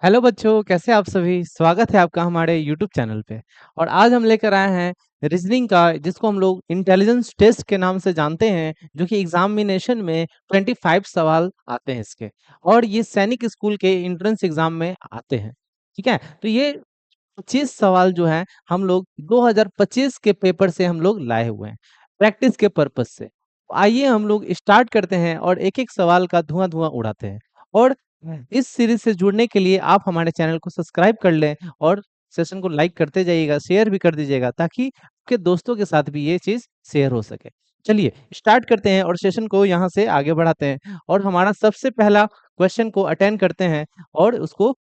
Hello बच्चों, कैसे आप सभी। स्वागत है आपका हमारे यूट्यूब चैनल पे। और आज हम लेकर आए हैं रीजनिंग का, जिसको हम लोग इंटेलिजेंस टेस्ट के नाम से जानते हैं, जो कि एग्जामिनेशन में 25 सवाल आते हैं इसके। और ये सैनिक स्कूल के एंट्रेंस एग्जाम में आते हैं। ठीक है, तो ये 25 सवाल जो है हम लोग 2025 के पेपर से हम लोग लाए हुए हैं, प्रैक्टिस के पर्पज से। आइए हम लोग स्टार्ट करते हैं और एक एक सवाल का धुआं धुआं उड़ाते हैं। और इस सीरीज से जुड़ने के लिए आप हमारे चैनल को सब्सक्राइब कर लें और सेशन को लाइक करते जाइएगा, शेयर भी कर दीजिएगा, ताकि आपके दोस्तों के साथ भी ये चीज शेयर हो सके। चलिए स्टार्ट करते हैं और सेशन को यहाँ से आगे बढ़ाते हैं और हमारा सबसे पहला क्वेश्चन को अटेंड करते हैं और उसको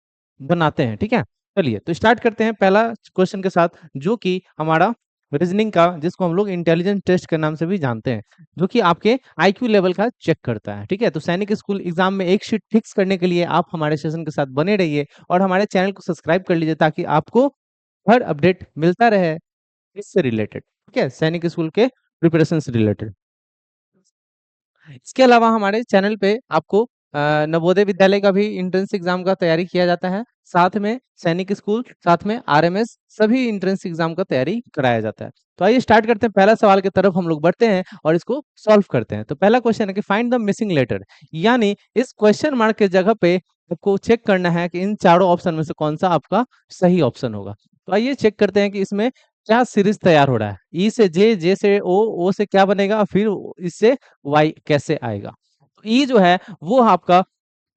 बनाते हैं। ठीक है, चलिए तो स्टार्ट करते हैं पहला क्वेश्चन के साथ, जो कि हमारा रीजनिंग का, जिसको हम लोग इंटेलिजेंस टेस्ट के नाम से भी जानते हैं, जो कि आपके आईक्यू लेवल का चेक करता है। ठीक है, तो सैनिक स्कूल एग्जाम में एक शीट फिक्स करने के लिए आप हमारे सेशन के साथ बने रहिए और हमारे चैनल को सब्सक्राइब कर लीजिए, ताकि आपको हर अपडेट मिलता रहे इससे रिलेटेड। ठीक है, सैनिक स्कूल के प्रिपरेशन से रिलेटेड। इसके अलावा हमारे चैनल पे आपको नवोदय विद्यालय का भी एंट्रेंस एग्जाम का तैयारी किया जाता है, साथ में सैनिक स्कूल, साथ में आरएमएस, सभी एंट्रेंस एग्जाम का तैयारी कराया जाता है। तो आइए स्टार्ट करते हैं, पहला सवाल की तरफ हम लोग बढ़ते हैं और इसको सॉल्व करते हैं। तो पहला क्वेश्चन है कि फाइंड द मिसिंग लेटर, यानी इस क्वेश्चन मार्क के जगह पे आपको चेक करना है कि इन चारों ऑप्शन में से कौन सा आपका सही ऑप्शन होगा। तो आइए चेक करते हैं कि इसमें क्या सीरीज तैयार हो रहा है। ई से जे, जे से ओ से क्या बनेगा, फिर इससे वाई कैसे आएगा। तो ई जो है वो आपका,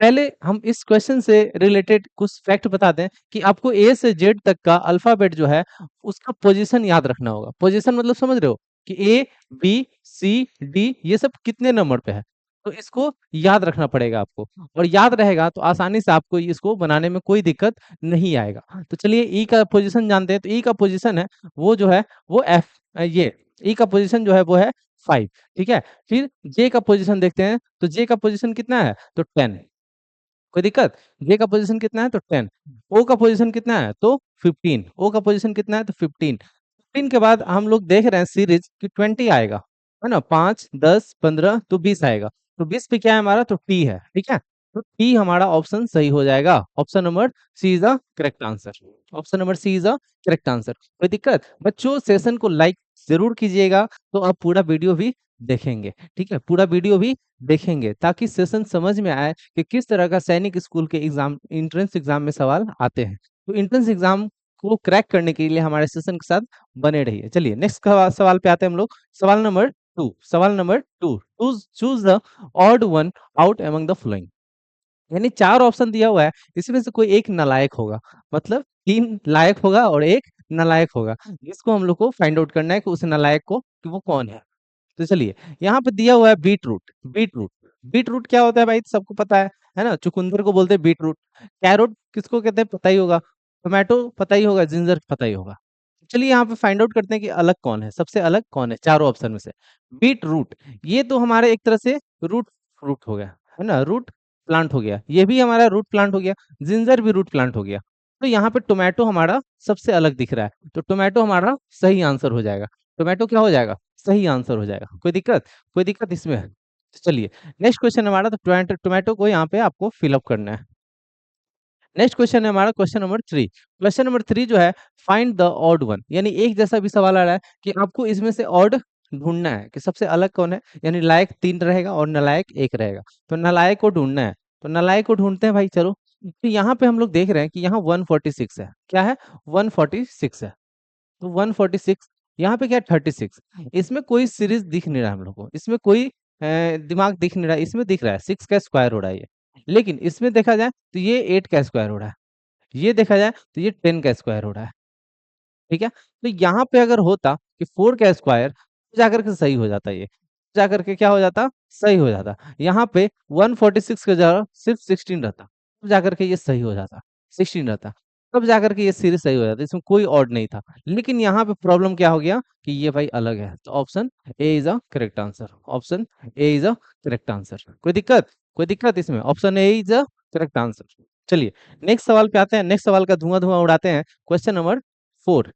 पहले हम इस क्वेश्चन से रिलेटेड कुछ फैक्ट बता दें कि आपको ए से जेड तक का अल्फाबेट जो है उसका पोजीशन याद रखना होगा। पोजीशन मतलब समझ रहे हो कि ए बी सी डी ये सब कितने नंबर पे है, तो इसको याद रखना पड़ेगा आपको। और याद रहेगा तो आसानी से आपको इसको बनाने में कोई दिक्कत नहीं आएगा। तो चलिए ई का पोजीशन जानते हैं। तो ई का पोजीशन है वो जो है वो एफ, ये ई का पोजीशन जो है वो है 5। ठीक है, फिर जे का पोजीशन देखते हैं। तो जे का पोजीशन कितना है, तो 10। कोई दिक्कत। जे का पोजीशन कितना है, तो 10। ओ का पोजीशन कितना है, तो 15। ओ का पोजीशन कितना है, तो 15। 15 के बाद हम लोग देख रहे हैं सीरीज कि 20 आएगा, है ना। 5 10 15 तो 20 आएगा। तो 20 पे क्या है हमारा, तो टी है। ठीक है, तो टी हमारा ऑप्शन सही हो जाएगा। Option number C is the correct answer. Option number C is the correct answer. कोई दिक्कत। बच्चों सेशन को लाइक जरूर कीजिएगा, तो आप पूरा वीडियो भी देखेंगे। ठीक है, पूरा वीडियो भी देखेंगे, ताकि सेशन समझ में आए कि किस तरह का सैनिक स्कूल के एग्जाम, एंट्रेंस एग्जाम में सवाल आते हैं। तो एंट्रेंस एग्जाम को क्रैक करने के लिए हमारे सेशन के साथ बने रहिए। चलिए नेक्स्ट सवाल पे आते हैं हम लोग। सवाल नंबर टू। सवाल number two, choose the odd one out among the following, यानी चार ऑप्शन दिया हुआ है, इसमें से कोई एक नालायक होगा। मतलब तीन लायक होगा और एक नालायक होगा, जिसको हम लोग को फाइंड आउट करना है कि उस नालायक को कि वो कौन है। तो चलिए यहाँ पे दिया हुआ है beet root. Beet root, beet root क्या होता है भाई, सबको पता है ना। चुकंदर को बोलते हैं बीट रूट। कैरोट किसको कहते हैं, पता ही होगा। टोमेटो पता ही होगा, जिंजर पता ही होगा। चलिए यहाँ पे फाइंड आउट करते हैं कि अलग कौन है, सबसे अलग कौन है चारों ऑप्शन में से। बीट रूट, ये तो हमारे एक तरह से रूट फ्रूट हो गया, है ना, रूट प्लांट हो गया। ये भी हमारा रूट प्लांट हो गया। जिंजर भी रूट प्लांट हो गया। तो यहाँ पे टोमेटो हमारा सबसे अलग दिख रहा है, तो टोमेटो हमारा सही आंसर हो जाएगा। टोमेटो क्या हो जाएगा, सही आंसर हो जाएगा। कोई दिक्कत, कोई दिक्कत इसमें है। तो चलिए नेक्स्ट क्वेश्चन हमारा, तो टोमेटो टोमेटो को यहाँ पे आपको फिलअप करना है। नेक्स्ट क्वेश्चन है हमारा question number three. Question number three जो है, फाइंड द ऑड वन, यानी एक जैसा भी सवाल आ रहा है कि आपको इसमें से ऑड ढूंढना है कि सबसे अलग कौन है। यानी लायक तीन रहेगा और नालायक एक रहेगा, तो नालायक को ढूंढना है। तो नालायक को ढूंढते हैं भाई, चलो। तो यहाँ पे हम लोग देख रहे हैं कि यहाँ 146 है। क्या है, 146 है। तो 146, यहाँ पे क्या है, 36। इसमें कोई सीरीज दिख नहीं रहा हम लोग को, इसमें कोई दिमाग दिख नहीं रहा। इसमें दिख रहा है 6 का स्क्वायर हो रहा है ये। लेकिन इसमें देखा जाए तो ये 8 का स्क्वायर हो रहा है। ये देखा जाए तो ये 10 का स्क्वायर हो रहा है। ठीक है, तो यहाँ पे अगर होता कि 4 का स्क्वायर, तो जाकर के सही हो जाता ये। जाकर के क्या हो जाता, सही हो जाता। यहाँ पे 146 का जगह सिर्फ 16 रहता, तो जाकर के ये सही हो जाता। 16 रहता, तब जाकर के ये सीरीज सही हो जाता, इसमें कोई ऑड नहीं था। लेकिन यहाँ पे प्रॉब्लम क्या हो गया कि ये भाई अलग है। तो option A is a correct answer. Option A is a correct answer. कोई दिक्कत, कोई दिक्कत इसमें। Option A is a correct answer. चलिए नेक्स्ट सवाल पे आते हैं। नेक्स्ट सवाल का धुआं धुआं उड़ाते हैं। Question number 4।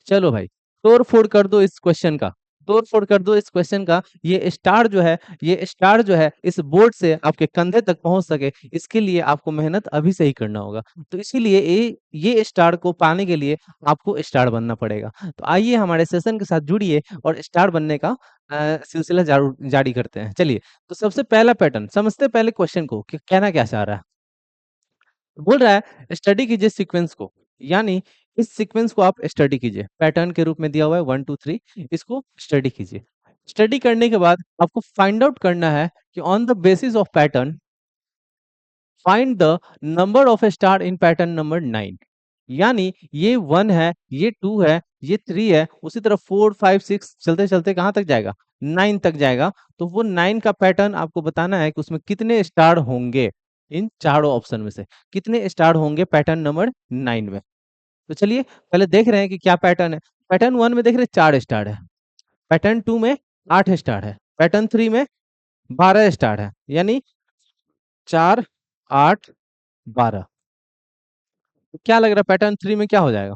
चलो भाई, तोड़ फोड़ कर दो इस क्वेश्चन का। तोड़ फोड़ कर दो इस क्वेश्चन का, ये स्टार जो है इस बोर्ड से आपके कंधे तक पहुंच सके, इसके लिए आपको मेहनत अभी से ही करना होगा। तो इसीलिए ये स्टार को पाने के लिए आपको स्टार बनना पड़ेगा। तो आइए हमारे सेशन के साथ जुड़िए और स्टार बनने का सिलसिला जारी करते हैं। चलिए, तो सबसे पहला पैटर्न समझते हैं, पहले क्वेश्चन को कि कहना क्या चाह रहा है। बोल रहा है स्टडी कीजिए सीक्वेंस को, यानी इस सीक्वेंस को आप स्टडी कीजिए, पैटर्न के रूप में दिया हुआ है 1 2 3, इसको स्टडी कीजिए। स्टडी करने के बाद आपको फाइंड आउट करना है कि on the basis of pattern find the number of star in pattern number 9। यानी ये 1 है, ये 2 है, ये 3 है, उसी तरह 4 5 6 चलते चलते कहाँ तक जाएगा, 9 तक जाएगा। तो वो 9 का पैटर्न आपको बताना है कि उसमें कितने स्टार होंगे, इन चारों ऑप्शन में से कितने स्टार होंगे पैटर्न नंबर 9 में। तो चलिए पहले देख रहे हैं कि क्या पैटर्न है। पैटर्न 1 में देख रहे हैं 4 स्टार है, पैटर्न 2 में 8 स्टार है, पैटर्न 3 में 12 स्टार है, यानी 4 8 12। क्या लग रहा है पैटर्न 3 में क्या हो जाएगा,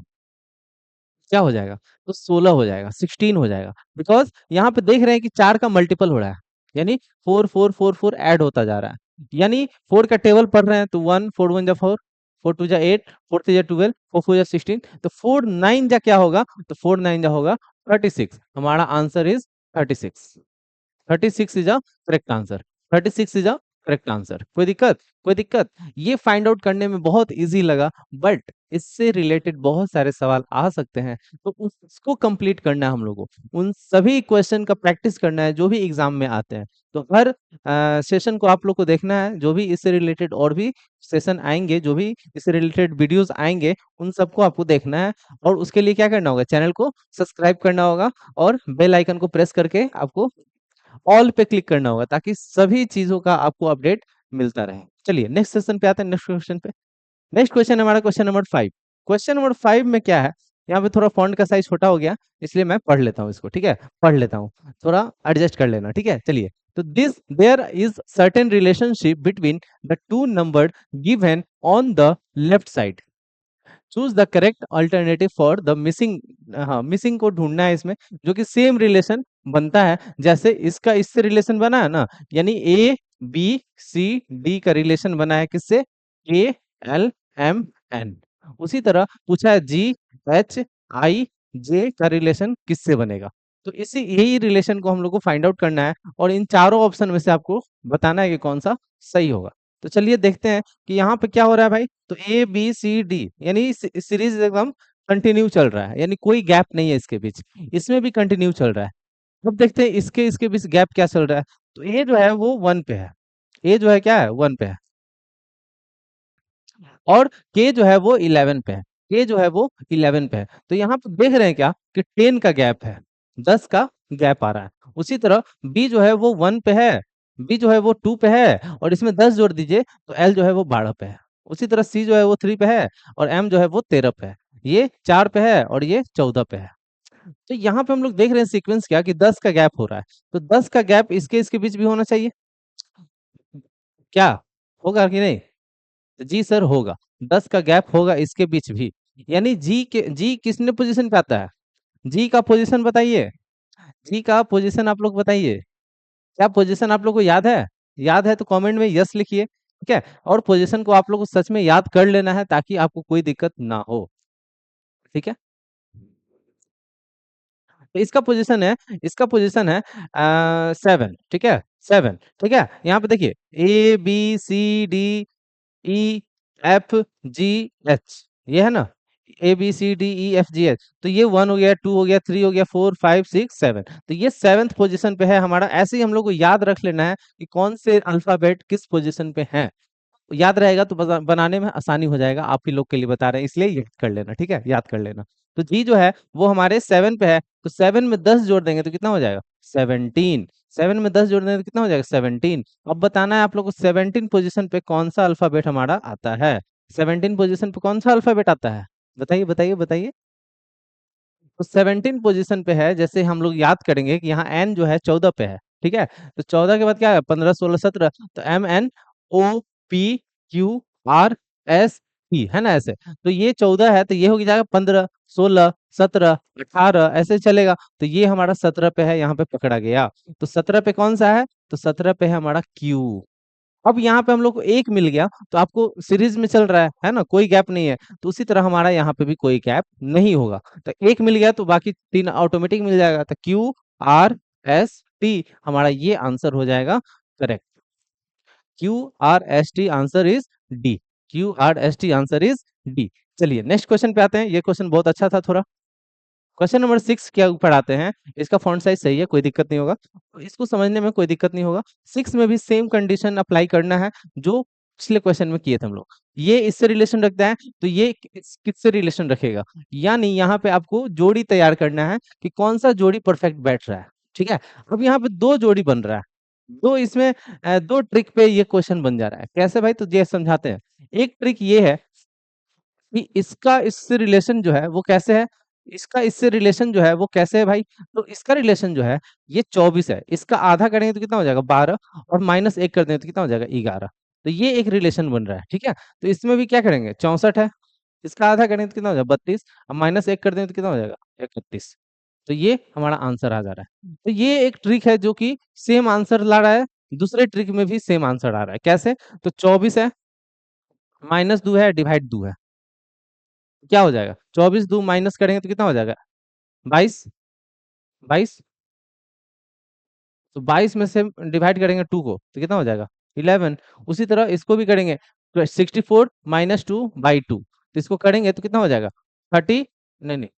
क्या हो जाएगा, तो 16 हो जाएगा, 16 हो जाएगा। बिकॉज यहाँ पे देख रहे हैं कि 4 का मल्टीपल हो रहा है, यानी 4 4 4 4 ऐड होता जा रहा है, यानी 4 का टेबल पढ़ रहे हैं तो 1 4 1 जा 4, 4 2 जा 8, 4 3 जा 12, 4 4 जा 16, तो 4 9 जा क्या होगा, तो 4 9 जा होगा 36। हमारा answer is 36। 36 is a correct answer. 36 is a correct answer. कोई दिक्कत, कोई दिक्कत। ये फाइंड आउट करने में बहुत इजी लगा, बट इससे रिलेटेड बहुत सारे सवाल आ सकते हैं, तो उसको कंप्लीट करना है हम लोगों को, उन सभी क्वेश्चन का प्रैक्टिस करना है जो भी एग्जाम में आते हैं। तो हर सेशन को आप लोग को देखना है, जो भी इससे रिलेटेड और भी सेशन आएंगे, जो भी इससे रिलेटेड वीडियोस आएंगे, उन सबको आपको देखना है। और उसके लिए क्या करना होगा, चैनल को सब्सक्राइब करना होगा और बेल आइकन को प्रेस करके आपको ऑल पे क्लिक करना होगा, ताकि सभी चीजों का आपको अपडेट मिलता रहे। चलिए नेक्स्ट सेशन पे आते हैं, नेक्स्ट क्वेश्चन पे। नेक्स्ट क्वेश्चन है हमारा क्वेश्चन नंबर 5। क्वेश्चन नंबर 5 में क्या है, यहाँ पे थोड़ा फॉन्ट का साइज छोटा हो गया, इसलिए मैं पढ़ लेता हूँ इसको, ठीक है, पढ़ लेता हूँ, थोड़ा एडजस्ट कर लेना, ठीक है। चलिए, तो this there is certain relationship between the two number given on the left side, choose the correct alternative for the missing. हाँ, मिसिंग को ढूंढना है इसमें, जो कि सेम रिलेशन बनता है जैसे इसका इससे रिलेशन बना है ना, यानी ए बी सी डी का रिलेशन बना है किससे, ए एल एम एन। उसी तरह पूछा है जी एच आई जे का रिलेशन किससे बनेगा। तो इसी यही रिलेशन को हम लोग को फाइंड आउट करना है, और इन चारों ऑप्शन में से आपको बताना है कि कौन सा सही होगा। तो चलिए देखते हैं कि यहाँ पे क्या हो रहा है भाई। तो ए बी सी डी, यानी सीरीज एकदम कंटिन्यू चल रहा है, यानी कोई गैप नहीं है इसके बीच, इसमें भी कंटिन्यू चल रहा है। अब देखते हैं इसके इसके बीच गैप क्या चल रहा है। तो ए जो है वो 1 पे है, ए जो है क्या है 1 पे है, और के जो है वो 11 पे है, के जो है वो 11 पे है। तो यहाँ पे देख रहे हैं क्या कि 10 का गैप है, 10 का गैप आ रहा है। उसी तरह बी जो है वो 1 पे है, बी जो है वो 2 पे है, और इसमें 10 जोड़ दीजिए तो एल जो है वो 12 पे है। उसी तरह सी जो है वो 3 पे है, और एम जो है वो 13 पे है। ये 4 पे है और ये 14 पे है। तो यहाँ पे हम लोग देख रहे हैं सीक्वेंस क्या कि 10 का गैप हो रहा है, तो 10 का गैप इसके इसके बीच भी होना चाहिए, क्या होगा कि नहीं, तो जी सर होगा, 10 का गैप होगा इसके बीच भी। यानी जी किसने पोजीशन पे आता है, जी का पोजीशन बताइए, जी का पोजीशन आप लोग बताइए, क्या पोजीशन आप लोग को याद है, याद है तो कमेंट में यस लिखिए, ठीक है। और पोजीशन को आप लोग को सच में याद कर लेना है, ताकि आपको कोई दिक्कत ना हो, ठीक है। तो इसका पोजीशन है, इसका पोजीशन है 7, ठीक है, 7, ठीक है। यहाँ पे देखिए A B C D E F G H, ये है ना, A B C D E F G H. तो ये 1 हो गया, 2 हो गया, 3 हो गया, 4 5 6 7, तो ये 7th पोजीशन पे है हमारा। ऐसे ही हम लोग को याद रख लेना है कि कौन से अल्फाबेट किस पोजीशन पे है, याद रहेगा तो बनाने में आसानी हो जाएगा। आप ही लोग के लिए बता रहे हैं, इसलिए याद कर लेना, ठीक है, याद कर लेना। तो जी जो है वो हमारे 7 पे है, तो 7 में 10 जोड़ देंगे तो कितना हो जाएगा 17। 7 में 10 जोड़ देंगे तो कितना हो जाएगा 17। अब बताना है आप लोग को 17 पोजीशन पे कौन सा अल्फाबेट हमारा आता है, 17 पोजीशन पे कौन सा अल्फाबेट आता है, बताइए बताइए बताइए। तो 17 पोजीशन पे है, जैसे हम लोग याद करेंगे कि यहाँ एन जो है 14 पे है, ठीक है। तो 14 के बाद क्या है 15 16 17, तो M N O P Q R S T है ना ऐसे। तो ये 14 है तो ये हो जाएगा 15, 16, 17, 18 ऐसे चलेगा। तो ये हमारा 17 पे है, यहाँ पे पकड़ा गया। तो 17 पे कौन सा है? तो 17 पे है हमारा क्यू। अब यहाँ पे हम लोग को एक मिल गया, तो आपको सीरीज में चल रहा है ना, कोई गैप नहीं है। तो उसी तरह हमारा यहाँ पे भी कोई गैप नहीं होगा। तो एक मिल गया तो बाकी तीन ऑटोमेटिक मिल जाएगा। तो QRST हमारा ये आंसर हो जाएगा correct. QRST answer is D. QRST answer is D. चलिए नेक्स्ट क्वेश्चन पे आते हैं। ये क्वेश्चन बहुत अच्छा था थोड़ा। क्वेश्चन नंबर 6 के ऊपर आते हैं। इसका फॉन्ट साइज सही है, कोई दिक्कत नहीं होगा, तो इसको समझने में कोई दिक्कत नहीं होगा। 6 में भी सेम कंडीशन अप्लाई करना है जो पिछले क्वेश्चन में किए थे हम लोग। ये इससे रिलेशन रखता है तो ये किससे रिलेशन रखेगा, यानी यहाँ पे आपको जोड़ी तैयार करना है कि कौन सा जोड़ी परफेक्ट बैठ रहा है। ठीक है, अब यहाँ पे दो जोड़ी बन रहा है, दो इसमें दो ट्रिक पे ये क्वेश्चन बन जा रहा है। कैसे भाई? तो ये समझाते हैं। एक ट्रिक ये है कि इसका इससे रिलेशन जो है वो कैसे है, इसका इससे रिलेशन जो है वो कैसे है भाई? तो इसका रिलेशन जो है ये 24 है, इसका आधा करेंगे तो कितना हो जाएगा 12, और -1 कर देंगे तो कितना हो जाएगा 11। तो ये एक रिलेशन बन रहा है। ठीक है, तो इसमें भी क्या करेंगे 64 है, इसका आधा करेंगे तो कितना हो जाएगा 32, और -1 कर देंगे तो कितना हो जाएगा 31। तो ये हमारा आंसर आ जा रहा है। तो ये एक ट्रिक है जो कि सेम आंसर ला रहा है, दूसरे ट्रिक में भी सेम आंसर आ रहा है। कैसे? तो 24 है, -2 है, डिवाइड 2 है, क्या हो जाएगा 24 2 माइनस करेंगे तो कितना हो जाएगा 22। 22, तो 22 में से डिवाइड करेंगे 2 को तो कितना हो जाएगा 11। उसी तरह इसको भी करेंगे तो 64 -2/2, तो इसको करेंगे तो कितना हो जाएगा 30, नहीं नहीं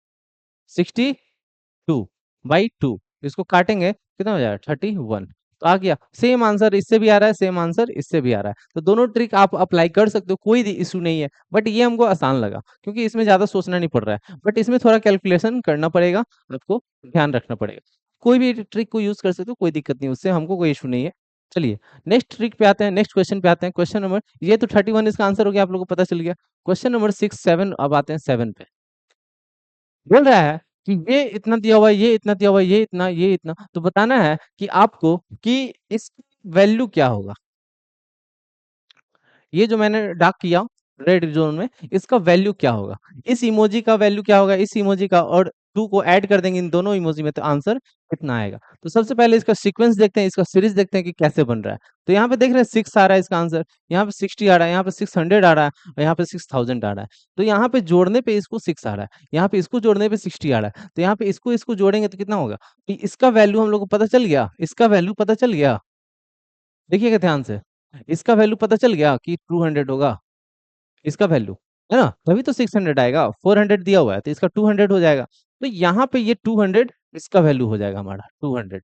62/2, इसको काटेंगे कितना हो जाएगा 31। तो आ गया सेम आंसर, इससे भी आ रहा है सेम आंसर, इससे भी आ रहा है। तो दोनों ट्रिक आप अप्लाई कर सकते हो, कोई इशू नहीं है। बट ये हमको आसान लगा क्योंकि इसमें ज्यादा सोचना नहीं पड़ रहा है, बट इसमें थोड़ा कैलकुलेशन करना पड़ेगा, आपको ध्यान रखना पड़ेगा। कोई भी ट्रिक को यूज कर सकते हो, कोई दिक्कत नहीं, उससे हमको कोई इशू नहीं है। चलिए नेक्स्ट ट्रिक पे आते हैं, नेक्स्ट क्वेश्चन पे आते हैं। क्वेश्चन नंबर, ये तो 31 इसका आंसर हो गया, आप लोगों को पता चल गया। क्वेश्चन नंबर 6 7, अब आते हैं 7 पे। बोल रहा है कि ये इतना दिया हुआ है, ये इतना दिया हुआ है, ये इतना, ये इतना, तो बताना है कि आपको कि इस वैल्यू क्या होगा। ये जो मैंने डार्क किया रेड जोन में, इसका वैल्यू क्या होगा, इस इमोजी का वैल्यू क्या होगा, इस इमोजी का, और 2 को ऐड कर देंगे इन दोनों इमोजी में तो आंसर कितना आएगा। तो सबसे पहले इसका सीक्वेंस देखते हैं, इसका सीरीज देखते हैं कि कैसे बन रहा है। तो यहाँ पे देख रहे हैं 6 आ रहा है इसका आंसर, यहाँ पे 60 आ रहा है, यहाँ पे 600 आ रहा है, और यहाँ पे 6000 आ रहा है। तो यहाँ पे जोड़ने पे इसको 6 आ रहा है, यहाँ पे इसको जोड़ने पे 60 आ रहा है, तो यहाँ पे इसको इसको जोड़ेंगे तो कितना होगा। तो इसका वैल्यू हम लोग को पता चल गया, इसका वैल्यू पता चल गया, देखिएगा ध्यान से। इसका वैल्यू पता चल गया कि 200 होगा इसका वैल्यू, है ना, तभी तो 600 आएगा। 400 दिया हुआ है तो इसका 200 हो जाएगा। तो यहाँ पे ये 200 इसका वैल्यू हो जाएगा हमारा 200।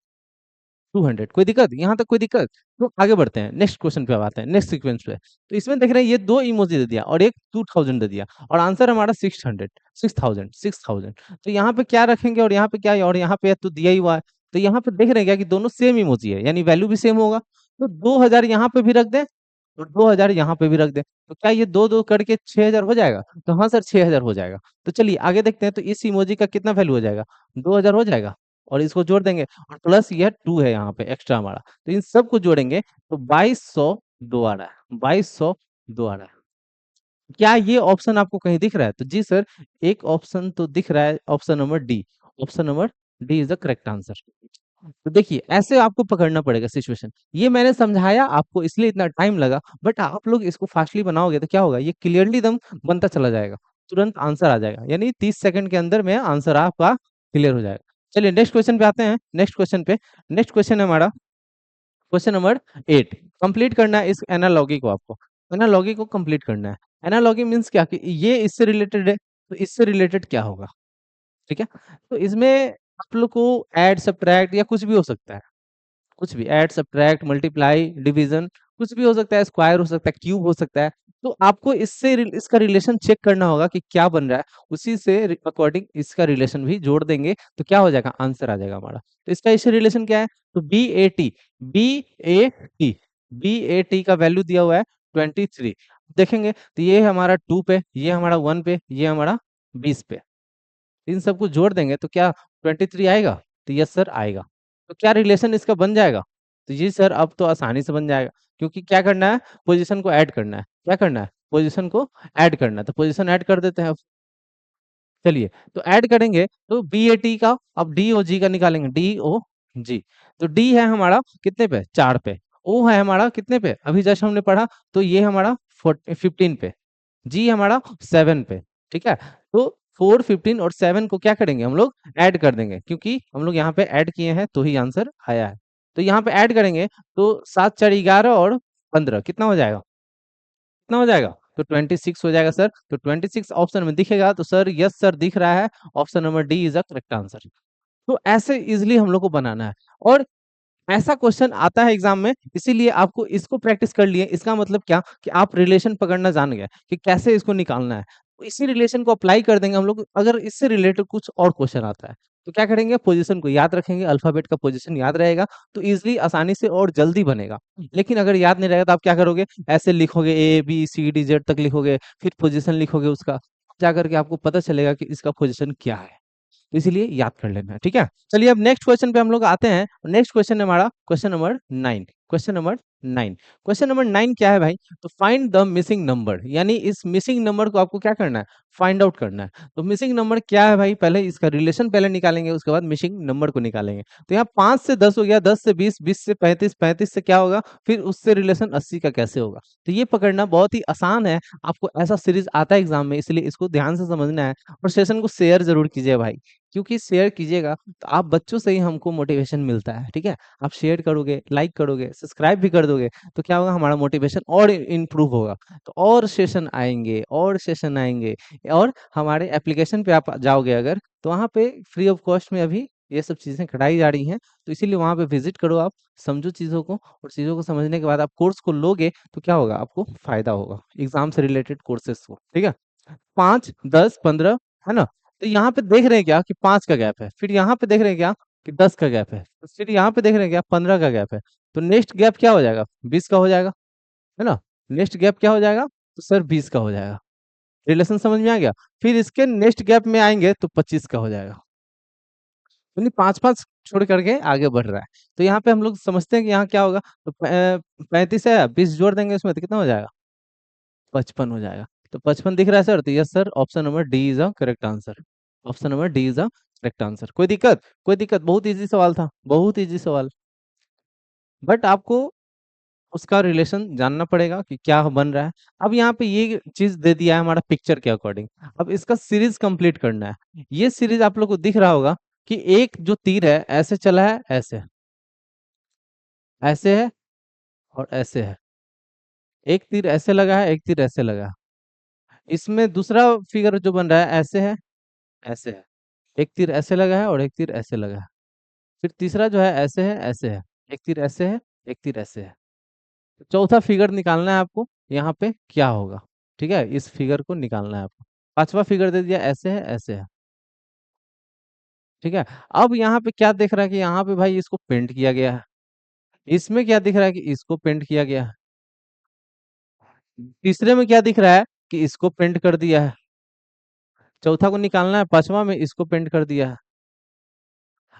200 कोई दिक्कत, यहाँ तक कोई दिक्कत? तो आगे बढ़ते हैं, नेक्स्ट क्वेश्चन पे अब आते हैं, नेक्स्ट सीक्वेंस पे। तो इसमें देख रहे हैं ये दो इमोजी दे दिया और एक 2000 दे दिया, और आंसर हमारा 600, 6000, 6000। तो यहाँ पे क्या रखेंगे और यहाँ पे क्या है, और यहाँ पे तो दिया ही हुआ है। तो यहाँ पे देख रहे हैं क्या कि दोनों सेम इमोजी है, यानी वैल्यू भी सेम होगा। तो 2000 यहाँ पे भी रख दें और 2000 यहाँ पे भी रख दें, तो क्या ये दो दो करके 6000 हो जाएगा? तो हाँ सर 6000 हो जाएगा। तो चलिए आगे देखते हैं, तो इस इमोजी का कितना वैल्यू हो जाएगा, 2000 हो जाएगा, और इसको जोड़ देंगे, और प्लस यह 2 है यहाँ पे एक्स्ट्रा हमारा, तो इन सबको जोड़ेंगे तो 2202 आ रहा है, 2202 आ रहा है। क्या ये ऑप्शन आपको कहीं दिख रहा है? तो जी सर, एक ऑप्शन तो दिख रहा है, option number D. Option number D is the correct answer. तो देखिए ऐसे आपको पकड़ना पड़ेगा सिचुएशन। ये मैंने समझाया आपको इसलिए इतना टाइम लगा, बट आप लोग इसको फास्टली बनाओगे तो क्या होगा, ये क्लियरली एकदम बनता चला जाएगा, तुरंत आंसर आ जाएगा, यानी 30 सेकंड के अंदर में आंसर आपका क्लियर हो जाएगा। चलिए नेक्स्ट क्वेश्चन पे आते हैं, नेक्स्ट क्वेश्चन पे। नेक्स्ट क्वेश्चन है हमारा क्वेश्चन नंबर 8। कंप्लीट करना है इस एनालॉगी को, आपको एनालॉगी को कंप्लीट करना है। एनालॉगी मीन्स क्या कि ये इससे रिलेटेड है, तो इससे रिलेटेड क्या होगा। ठीक है, तो इसमें आप लोग को ऐड सब्ट्रैक्ट या कुछ भी हो सकता है, कुछ भी ऐड सब्ट्रैक्ट मल्टीप्लाई डिवीजन कुछ भी हो सकता है, स्क्वायर हो सकता है, क्यूब हो सकता है। तो आपको इससे इसका रिलेशन चेक करना होगा कि क्या बन रहा है, उसी से अकॉर्डिंग इसका रिलेशन भी जोड़ देंगे तो क्या हो जाएगा, आंसर आ जाएगा हमारा। तो इसका इससे रिलेशन क्या है, तो बी ए टी का वैल्यू दिया हुआ है 23। देखेंगे तो ये हमारा 2 पे, ये हमारा 1 पे, ये हमारा 20 पे, इन सबको जोड़ देंगे तो क्या 23 आएगा? तो यस सर आएगा। तो क्या रिलेशन इसका बन जाएगा? तो जी सर अब तो आसानी से बन जाएगा, क्योंकि क्या करना है, पोजीशन को ऐड करना है। क्या करना है, पोजीशन को ऐड करना है, तो पोजीशन ऐड कर देते हैं। चलिए, तो ऐड करेंगे तो बी ए टी का, अब डी ओ जी का निकालेंगे, डी ओ जी। तो डी है हमारा कितने पे, 4 पे। ओ है हमारा कितने पे, अभी जस्ट हमने पढ़ा, तो ये हमारा 15 पे। जी हमारा 7 पे। ठीक है, तो 4, 15 और 7 को क्या करेंगे हम लोग, ऐड कर देंगे, क्योंकि हम लोग यहाँ पे ऐड किए हैं तो ही आंसर आया है। तो यहाँ पे ऐड करेंगे तो 7 4 11 और 15 कितना हो जाएगा, कितना हो जाएगा, तो 26 हो जाएगा सर। तो 26 ऑप्शन में दिखेगा, तो सर यस सर दिख रहा है, option number D is a correct answer. तो ऐसे इजिली हम लोग को बनाना है, और ऐसा क्वेश्चन आता है एग्जाम में, इसीलिए आपको इसको प्रैक्टिस कर लिए। इसका मतलब क्या, कि आप रिलेशन पकड़ना जान गए कि कैसे इसको निकालना है। तो इसी रिलेशन को अप्लाई कर देंगे हम लोग, अगर इससे रिलेटेड कुछ और क्वेश्चन आता है तो क्या करेंगे, पोजीशन को याद रखेंगे, अल्फाबेट का पोजीशन याद रहेगा, तो इजिली आसानी से और जल्दी बनेगा। लेकिन अगर याद नहीं रहेगा तो आप क्या करोगे, ऐसे लिखोगे, A B C D Z तक लिखोगे, फिर पोजीशन लिखोगे उसका, जा करके आपको पता चलेगा कि इसका पोजीशन क्या है। तो इसीलिए याद कर लेना है, ठीक है। चलिए अब नेक्स्ट क्वेश्चन पे हम लोग आते हैं। नेक्स्ट क्वेश्चन है हमारा question number 9। Question number 9, question number 9 क्या है भाई, तो फाइंड द मिसिंग नंबर, यानी इस मिसिंग नंबर को आपको क्या करना है, फाइंड आउट करना है। तो मिसिंग नंबर क्या है भाई, पहले इसका रिलेशन पहले निकालेंगे, उसके बाद मिसिंग नंबर को निकालेंगे। तो यहाँ 5 से 10 हो गया, 10 से 20, 20 से 35, 35 से क्या होगा, फिर उससे रिलेशन 80 का कैसे होगा। तो ये पकड़ना बहुत ही आसान है, आपको ऐसा सीरीज आता है एग्जाम में, इसलिए इसको ध्यान से समझना है। और सेशन को शेयर जरूर कीजिए भाई, क्योंकि शेयर कीजिएगा तो आप बच्चों से ही हमको मोटिवेशन मिलता है, ठीक है। आप शेयर करोगे, लाइक करोगे, सब्सक्राइब भी कर दोगे, तो क्या होगा, हमारा मोटिवेशन और इम्प्रूव होगा। तो और सेशन आएंगे, और सेशन आएंगे, और हमारे एप्लीकेशन पे आप जाओगे अगर, तो वहाँ पे फ्री ऑफ कॉस्ट में अभी ये सब चीजें कराई जा रही हैं। तो इसीलिए वहाँ पे विजिट करो, आप समझो चीजों को, और चीजों को समझने के बाद आप कोर्स को लोगे तो क्या होगा, आपको फायदा होगा एग्जाम से रिलेटेड कोर्सेस को, ठीक है। 5 10 15 है ना। तो यहाँ पे देख रहे हैं क्या कि 5 का गैप है, फिर यहाँ पे देख रहे हैं क्या कि 10 का गैप है, तो फिर यहाँ पे देख रहे हैं क्या 15 का गैप है। तो नेक्स्ट गैप क्या हो जाएगा, 20 का हो जाएगा, है ना। नेक्स्ट गैप क्या हो जाएगा, तो सर 20 का हो जाएगा। रिलेशन समझ में आ गया। फिर इसके नेक्स्ट गैप में आएंगे तो 25 का हो जाएगा, यानी 5 5 छोड़ करके आगे बढ़ रहा है। तो यहाँ पे हम लोग समझते हैं कि यहाँ क्या होगा, तो 35 है, 20 जोड़ देंगे उसमें तो कितना हो जाएगा, 55 हो जाएगा। तो 55 दिख रहा है सर, तो yes sir, option number D is a correct answer. Option number D is a correct answer. कोई दिक्कत, कोई दिक्कत, बहुत इजी सवाल था, बहुत इजी सवाल। बट आपको उसका रिलेशन जानना पड़ेगा कि क्या बन रहा है। अब यहाँ पे ये चीज दे दिया है हमारा पिक्चर के अकॉर्डिंग, अब इसका सीरीज कंप्लीट करना है। ये सीरीज आप लोग को दिख रहा होगा कि एक जो तीर है ऐसे चला है, ऐसे, ऐसे है, और ऐसे है। एक तीर ऐसे लगा है, एक तीर ऐसे लगा है। इसमें दूसरा फिगर जो बन रहा है ऐसे है, ऐसे है। एक तीर ऐसे लगा है और एक तीर ऐसे लगा है। फिर तीसरा जो है ऐसे है, ऐसे है। एक तीर ऐसे है, एक तीर ऐसे है। तो चौथा फिगर निकालना है आपको, यहाँ पे क्या होगा, ठीक है, इस फिगर को निकालना है आपको। पांचवा फिगर दे दिया, ऐसे है, ऐसे है, ठीक है। अब यहाँ पे क्या दिख रहा है कि यहाँ पे भाई इसको पेंट किया गया है। इसमें क्या दिख रहा है कि इसको पेंट किया गया है। तीसरे में क्या दिख रहा है कि इसको पेंट कर दिया है। चौथा को निकालना है, पांचवा में इसको पेंट कर दिया है।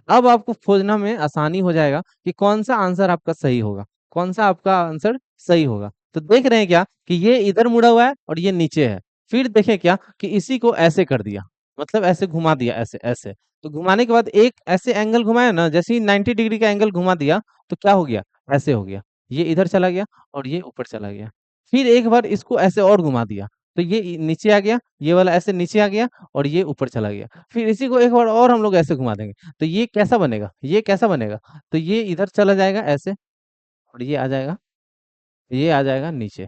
अब आपको खोजना में आसानी हो जाएगा कि कौन सा आंसर आपका सही होगा, कौन सा आपका आंसर सही होगा। तो देख रहे हैं क्या कि ये इधर मुड़ा हुआ है और ये नीचे है। फिर देखें क्या कि इसी को ऐसे कर दिया, मतलब ऐसे घुमा दिया, ऐसे ऐसे। तो घुमाने के बाद एक ऐसे एंगल घुमाया ना, जैसे ही 90 डिग्री का एंगल घुमा दिया, तो क्या हो गया, ऐसे हो गया। ये इधर चला गया और ये ऊपर चला गया। फिर एक बार इसको ऐसे और घुमा दिया, तो ये नीचे आ गया, ये वाला ऐसे नीचे आ गया, और ये ऊपर चला गया। फिर इसी को एक बार और हम लोग ऐसे घुमा देंगे, तो ये कैसा बनेगा, ये कैसा बनेगा, तो ये इधर चला जाएगा ऐसे, और ये आ जाएगा, ये आ जाएगा नीचे।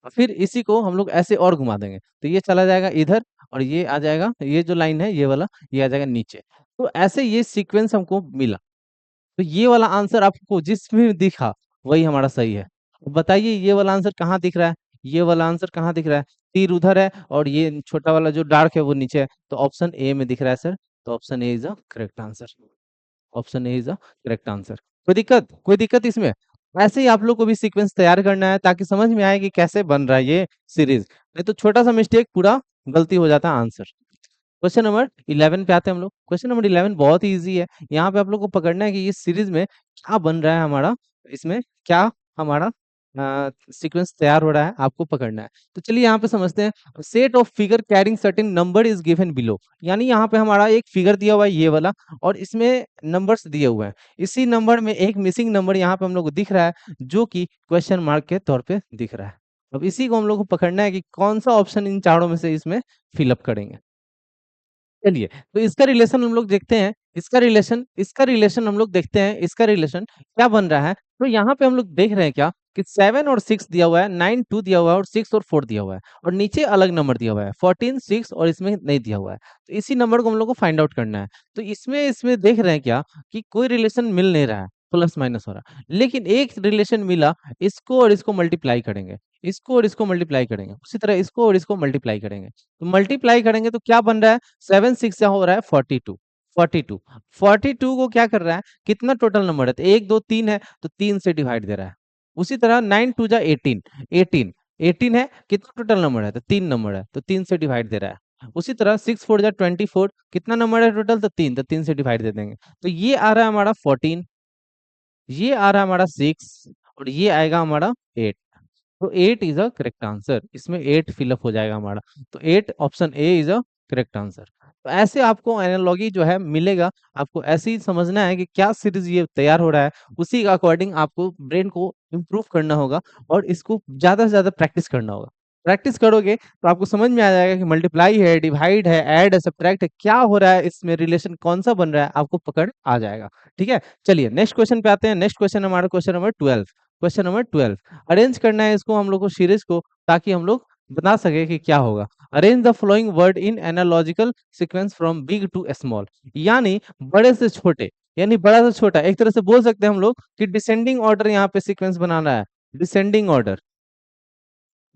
और फिर इसी को हम लोग ऐसे और घुमा देंगे, तो ये चला जाएगा इधर, और ये आ जाएगा, ये जो लाइन है ये वाला, ये आ जाएगा नीचे। तो ऐसे ये सीक्वेंस हमको मिला। तो ये वाला आंसर आपको जिसमें दिखा वही हमारा सही है। तो बताइए ये वाला आंसर कहाँ दिख रहा है, ये वाला आंसर कहाँ दिख रहा है। तीर उधर है और ये छोटा वाला जो डार्क है वो नीचे है, तो ऑप्शन ए में दिख रहा है सर। तो option A is a correct answer. Option A is a correct answer. कोई दिक्कत, कोई दिक्कत इसमें। ऐसे ही आप लोग को भी सीक्वेंस तैयार करना है, ताकि समझ में आए कि कैसे बन रहा है ये सीरीज। नहीं तो छोटा सा मिस्टेक पूरा गलती हो जाता है आंसर। क्वेश्चन नंबर 11 पे आते हैं हम लोग। क्वेश्चन नंबर 11 बहुत ही इजी है। यहाँ पे आप लोग को पकड़ना है कि ये सीरीज में क्या बन रहा है हमारा, इसमें क्या हमारा सीक्वेंस तैयार हो रहा है, आपको पकड़ना है। तो चलिए यहाँ पे समझते हैं। Set of figure carrying certain number is given below, यानी यहाँ पे हमारा एक फिगर दिया हुआ है ये वाला, और इसमें नंबर्स दिए हुए हैं। इसी नंबर में एक मिसिंग नंबर यहाँ पे हम लोग को दिख रहा है, जो कि क्वेश्चन मार्क के तौर पे दिख रहा है। अब इसी को हम लोग को पकड़ना है कि कौन सा ऑप्शन इन चारों में से इसमें फिलअप करेंगे। चलिए, तो इसका रिलेशन हम लोग देखते हैं। इसका रिलेशन हम लोग देखते हैं, इसका रिलेशन क्या बन रहा है। तो यहाँ पे हम लोग देख रहे हैं क्या कि 7 और 6 दिया हुआ है, 9 2 दिया हुआ है, और 6 और 4 दिया हुआ है, और नीचे अलग नंबर दिया हुआ है 14 6, और इसमें नहीं दिया हुआ है। तो इसी नंबर को हम लोग को फाइंड आउट करना है। तो इसमें इसमें देख रहे हैं क्या कि कोई रिलेशन मिल नहीं रहा है, प्लस माइनस हो रहा है, लेकिन एक रिलेशन मिला। इसको और इसको मल्टीप्लाई करेंगे, इसको और इसको मल्टीप्लाई करेंगे, उसी तरह इसको और इसको मल्टीप्लाई करेंगे। तो मल्टीप्लाई करेंगे तो क्या बन रहा है, 7 6 क्या हो रहा है 42। 42 42 को क्या कर रहा है, कितना टोटल नंबर है, तो 1 2 3 है, तो 3 से डिवाइड दे रहा है। उसी तरह 9 2 जा 18, 18 18 है, कितना टोटल नंबर है, तो 3 नंबर है, तो 3 से डिवाइड दे रहा है। उसी तरह 6 4 जा 24, कितना नंबर है टोटल, तो 3, तो 3 से डिवाइड दे देंगे। तो ये आ रहा है हमारा 14, ये आ रहा है हमारा 6, और ये आएगा हमारा 8। तो 8 इज अ करेक्ट आंसर, इसमें 8 फिलअप हो जाएगा हमारा। तो 8 option A is a correct answer. तो ऐसे आपको एनालॉगी जो है मिलेगा, आपको ऐसे ही समझना है कि क्या सीरीज ये तैयार हो रहा है, उसी के अकॉर्डिंग आपको ब्रेन को इम्प्रूव करना होगा, और इसको ज्यादा से ज्यादा प्रैक्टिस करना होगा। प्रैक्टिस करोगे तो आपको समझ में आ जाएगा कि मल्टीप्लाई है, डिवाइड है, ऐड है, सब्ट्रैक्ट है, क्या हो रहा है इसमें, रिलेशन कौन सा बन रहा है, आपको पकड़ आ जाएगा। ठीक है, चलिए नेक्स्ट क्वेश्चन पे आते हैं। नेक्स्ट क्वेश्चन हमारा question number 12। Question number 12 arrange करना है इसको हम लोग को सीरीज को, ताकि हम लोग बता सके कि क्या होगा। Arrange the flowing word in analogical sequence from big to small, यानी बड़े से छोटे, यानी बड़ा से छोटा, एक तरह से बोल सकते हैं हम लोग कि डिसेंडिंग ऑर्डर यहाँ पे सीक्वेंस बनाना है। डिसेंडिंग ऑर्डर,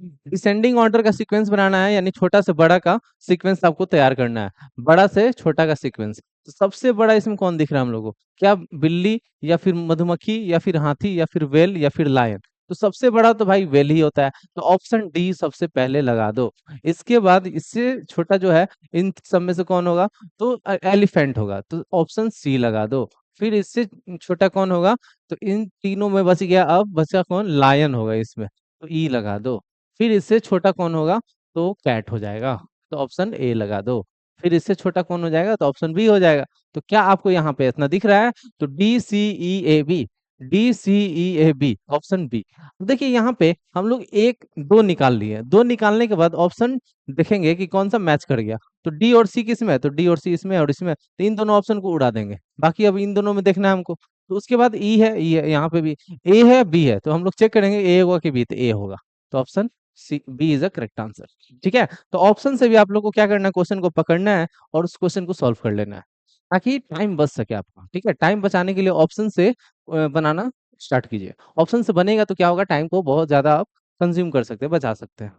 डिसेंडिंग ऑर्डर का सीक्वेंस बनाना है, यानी छोटा से बड़ा का सीक्वेंस आपको तैयार करना है, बड़ा से छोटा का सीक्वेंस। तो सबसे बड़ा इसमें कौन दिख रहा है हम लोगों को, क्या बिल्ली, या फिर मधुमक्खी, या फिर हाथी, या फिर वेल, या फिर लायन। तो सबसे बड़ा तो भाई वेल ही होता है, तो ऑप्शन डी सबसे पहले लगा दो। इसके बाद इससे छोटा जो है इन सब में से कौन होगा, तो एलिफेंट होगा, तो ऑप्शन सी लगा दो। फिर इससे छोटा कौन होगा, तो इन तीनों में बच गया, अब बचा कौन, लायन होगा इसमें, तो ई लगा दो। फिर इससे छोटा कौन होगा, तो कैट हो जाएगा, तो ऑप्शन ए लगा दो। फिर इससे छोटा कौन हो जाएगा, तो ऑप्शन बी हो जाएगा। तो क्या आपको यहाँ पे इतना दिख रहा है, तो D C E A B, D C E A B option B. देखिए यहाँ पे हम लोग एक दो निकाल लिए, दो निकालने के बाद ऑप्शन देखेंगे कि कौन सा मैच कर गया। तो डी और सी किस में है, तो डी और सी इसमें और इसमें, तो इन दोनों ऑप्शन को उड़ा देंगे। बाकी अब इन दोनों में देखना है हमको। तो उसके बाद ई है, ई है, यहाँ पे भी ए है, बी है, तो हम लोग चेक करेंगे ए होगा कि बी, तो ए होगा। तो option C B is a correct answer. ठीक है, तो ऑप्शन से भी आप लोग को क्या करना है, क्वेश्चन को पकड़ना है और उस क्वेश्चन को सॉल्व कर लेना है, ताकि टाइम बच सके आपका। ठीक है, टाइम बचाने के लिए ऑप्शन से बनाना स्टार्ट कीजिए। ऑप्शन से बनेगा तो क्या होगा, टाइम को बहुत ज्यादा आप कंज्यूम कर सकते हैं, बचा सकते हैं।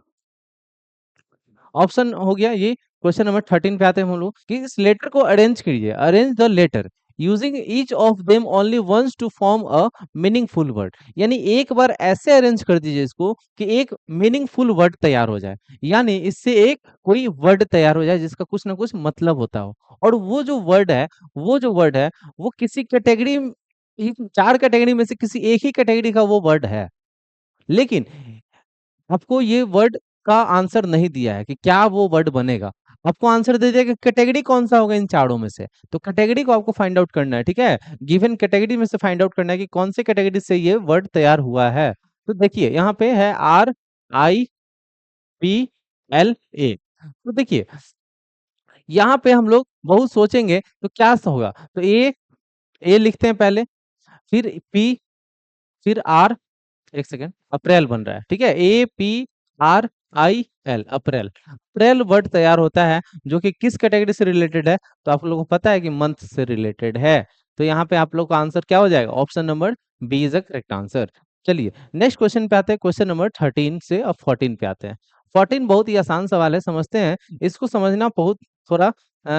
ऑप्शन हो गया ये। क्वेश्चन नंबर 13 पे आते हैं हम लोग कि इस लेटर को अरेंज कीजिए। Arrange the letter using each of them only once to form a meaningful word, यानी एक बार ऐसे अरेंज कर दीजिए इसको कि एक मीनिंगफुल वर्ड तैयार हो जाए, यानी इससे एक कोई वर्ड तैयार हो जाए जिसका कुछ ना कुछ मतलब होता हो। और वो जो वर्ड है वो किसी कैटेगरी, चार कैटेगरी में से किसी एक ही कैटेगरी का वो वर्ड है, लेकिन आपको ये वर्ड का आंसर नहीं दिया है कि क्या वो वर्ड बनेगा। आपको आंसर दे दिया कि कैटेगरी कौन सा होगा इन चारों में से, तो कैटेगरी को आपको फाइंड आउट करना है। ठीक है, गिवन कैटेगरी में से फाइंड आउट करना है कि कौन से कैटेगरी से ये वर्ड तैयार हुआ है। तो देखिए यहाँ पे है RIPLA। तो देखिए यहाँ पे हम लोग बहुत सोचेंगे तो क्या होगा, तो ए लिखते हैं पहले, फिर पी, फिर आर, एक सेकेंड, अप्रैल बन रहा है। ठीक है, APRIL, अप्रैल। अप्रैल वर्ड तैयार होता है, जो कि किस कैटेगरी से रिलेटेड है, तो आप लोगों को पता है कि मंथ से रिलेटेड है। तो यहाँ पे आप लोग का आंसर क्या हो जाएगा, option number B is the correct answer. चलिए नेक्स्ट क्वेश्चन पे आते हैं। क्वेश्चन नंबर 13 से अब 14 पे आते हैं। 14 बहुत ही आसान सवाल है, समझते हैं। इसको समझना बहुत थोड़ा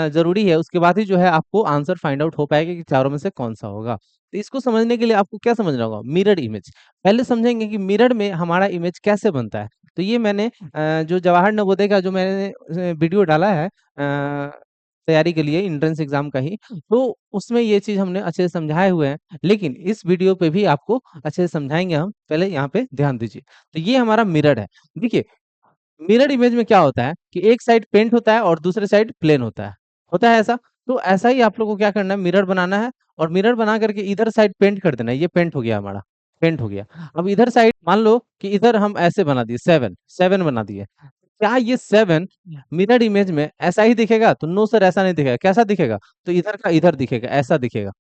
जरूरी है, उसके बाद ही जो है आपको आंसर फाइंड आउट हो पाएगा कि चारों में से कौन सा होगा। तो इसको समझने के लिए आपको क्या समझना होगा, मिरर इमेज। पहले समझेंगे कि मिरर में हमारा इमेज कैसे बनता है। तो ये मैंने जो जवाहर नवोदय का जो मैंने वीडियो डाला है तैयारी के लिए एंट्रेंस एग्जाम का ही, तो उसमें ये चीज हमने अच्छे से समझाए हुए हैं, लेकिन इस वीडियो पे भी आपको अच्छे से समझाएंगे हम, पहले यहाँ पे ध्यान दीजिए। तो ये हमारा मिरर है। देखिए, मिरर इमेज में क्या होता है कि एक साइड पेंट होता है और दूसरे साइड प्लेन होता है ऐसा। तो ऐसा ही आप लोग को क्या करना है, मिरर बनाना है, और मिरर बना करके इधर साइड पेंट कर देना है। ये पेंट हो गया हमारा, पेंट हो गया। अब इधर साइड मान लो कि इधर हम ऐसे बना दिए, सेवन सेवन बना दिए। क्या ये सेवन मिरर इमेज में ऐसा ही दिखेगा? तो नो सर, ऐसा नहीं दिखेगा। कैसा दिखेगा? तो इधर का इधर दिखेगा, ऐसा दिखेगा।